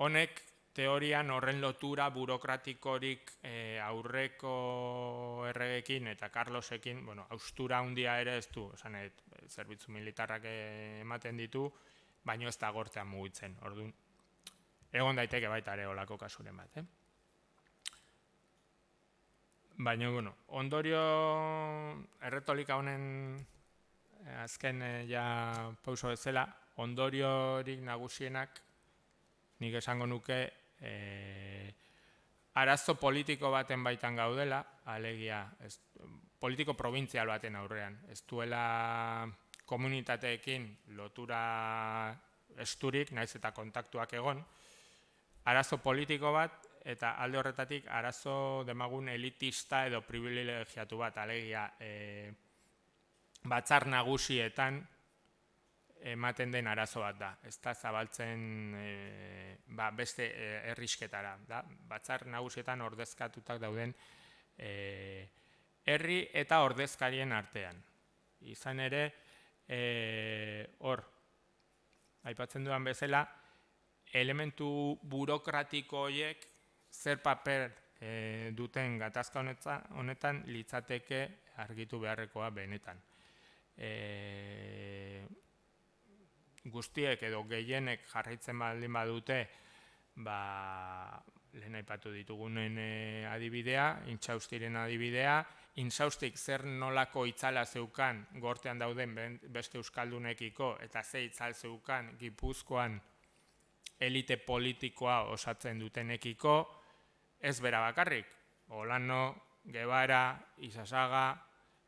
Honek teorian horren lotura burokratikorik aurreko erregekin eta Carlosekin, haustura handia ere ez du, zerbitzu militarrak ematen ditu, baino ez da gortean mugitzen, orduan. Egon daiteke baita ere olako kasuren bat, Baina, ondorio erretolika honen azken pauso bezala, ondoriorik nagusienak nik esango nuke arazo politiko baten baitan gaudela, alegia politiko probintzial baten aurrean. Ez duela komunitateekin lotura esturik, naiz eta kontaktuak egon, arazo politiko bat, eta alde horretatik arazo demagun elitista edo privilegiatu bat, alegia batzar nagusietan ematen den arazo bat da. Ez da zabaltzen beste herrisketara. Batzar nagusietan ordezkatutak dauden herri eta ordezkarien artean. Izan ere, hor, aipatzen dudan bezala, elementu burokratiko horiek zer paper duten gatazka honetan litzateke argitu beharrekoa benetan. Guztiek edo gehienek jarraitzen baldin badute, lehen aipatu ditugunen adibidea, Intsaustiren adibidea, Intsaustik zer nolako itzala zeukan gortean dauden beste euskaldunekiko eta ze itzal zeukan Gipuzkoan elite politikoa osatzen dutenekiko, ez bera bakarrik. Olano, Guevara, Izasaga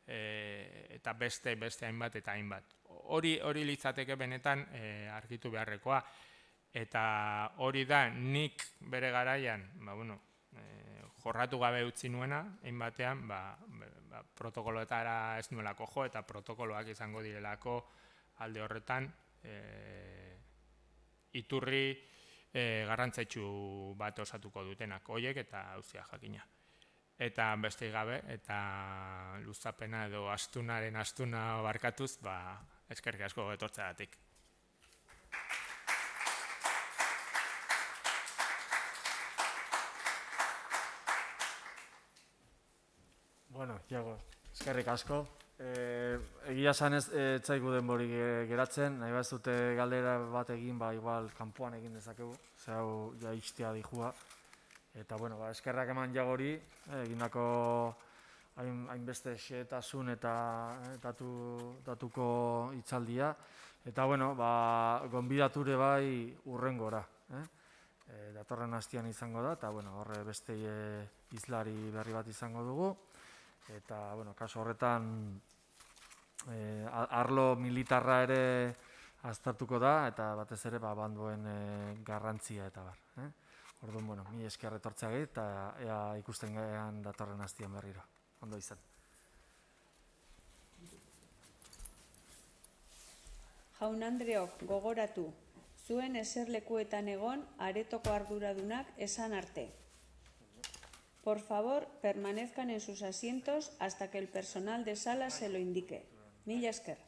eta beste hainbat eta hainbat. Hori litzateke benetan argitu beharrekoa. Eta hori da nik bere garaian, jorratu gabe utzi nuena, hainbatean, protokoloetara ez nuelako jo, eta protokoloak izango direlako alde horretan iturri garrantzitsu bat osatuko dutenak horiek eta auzia jakina. Eta beste gabe, eta luzapena edo astuna barkatuz, eskerrik asko etortzeagatik. Bueno, Iago, eskerrik asko. Egia esan ez zaigu denborik geratzen, nahi ez dute galdera bat egin, igual kanpoan egin dezakegu, ze hau ja ixtia dijua. Eta, eskerrak eman Iagori, egindako hainbeste xehetasun eta datuko hitzaldia. Eta, gonbidature bai urrengora. Datorren hastian izango da, eta horre beste hizlari berri bat izango dugu. Eta, bueno, kasu horretan, arlo militarra ere aztertuko da, eta batez ere banduen garrantzia eta bar. Orduan, bueno, mi esker etortzeagit, eta ea ikusten gean datorren astian berriro. Ondo izan. Jaun-andreok, gogoratu, zuen eserlekuetan egon aretoko arduradunak esan arte. Por favor, permanezcan en sus asientos hasta que el personal de sala se lo indique. Mila esker.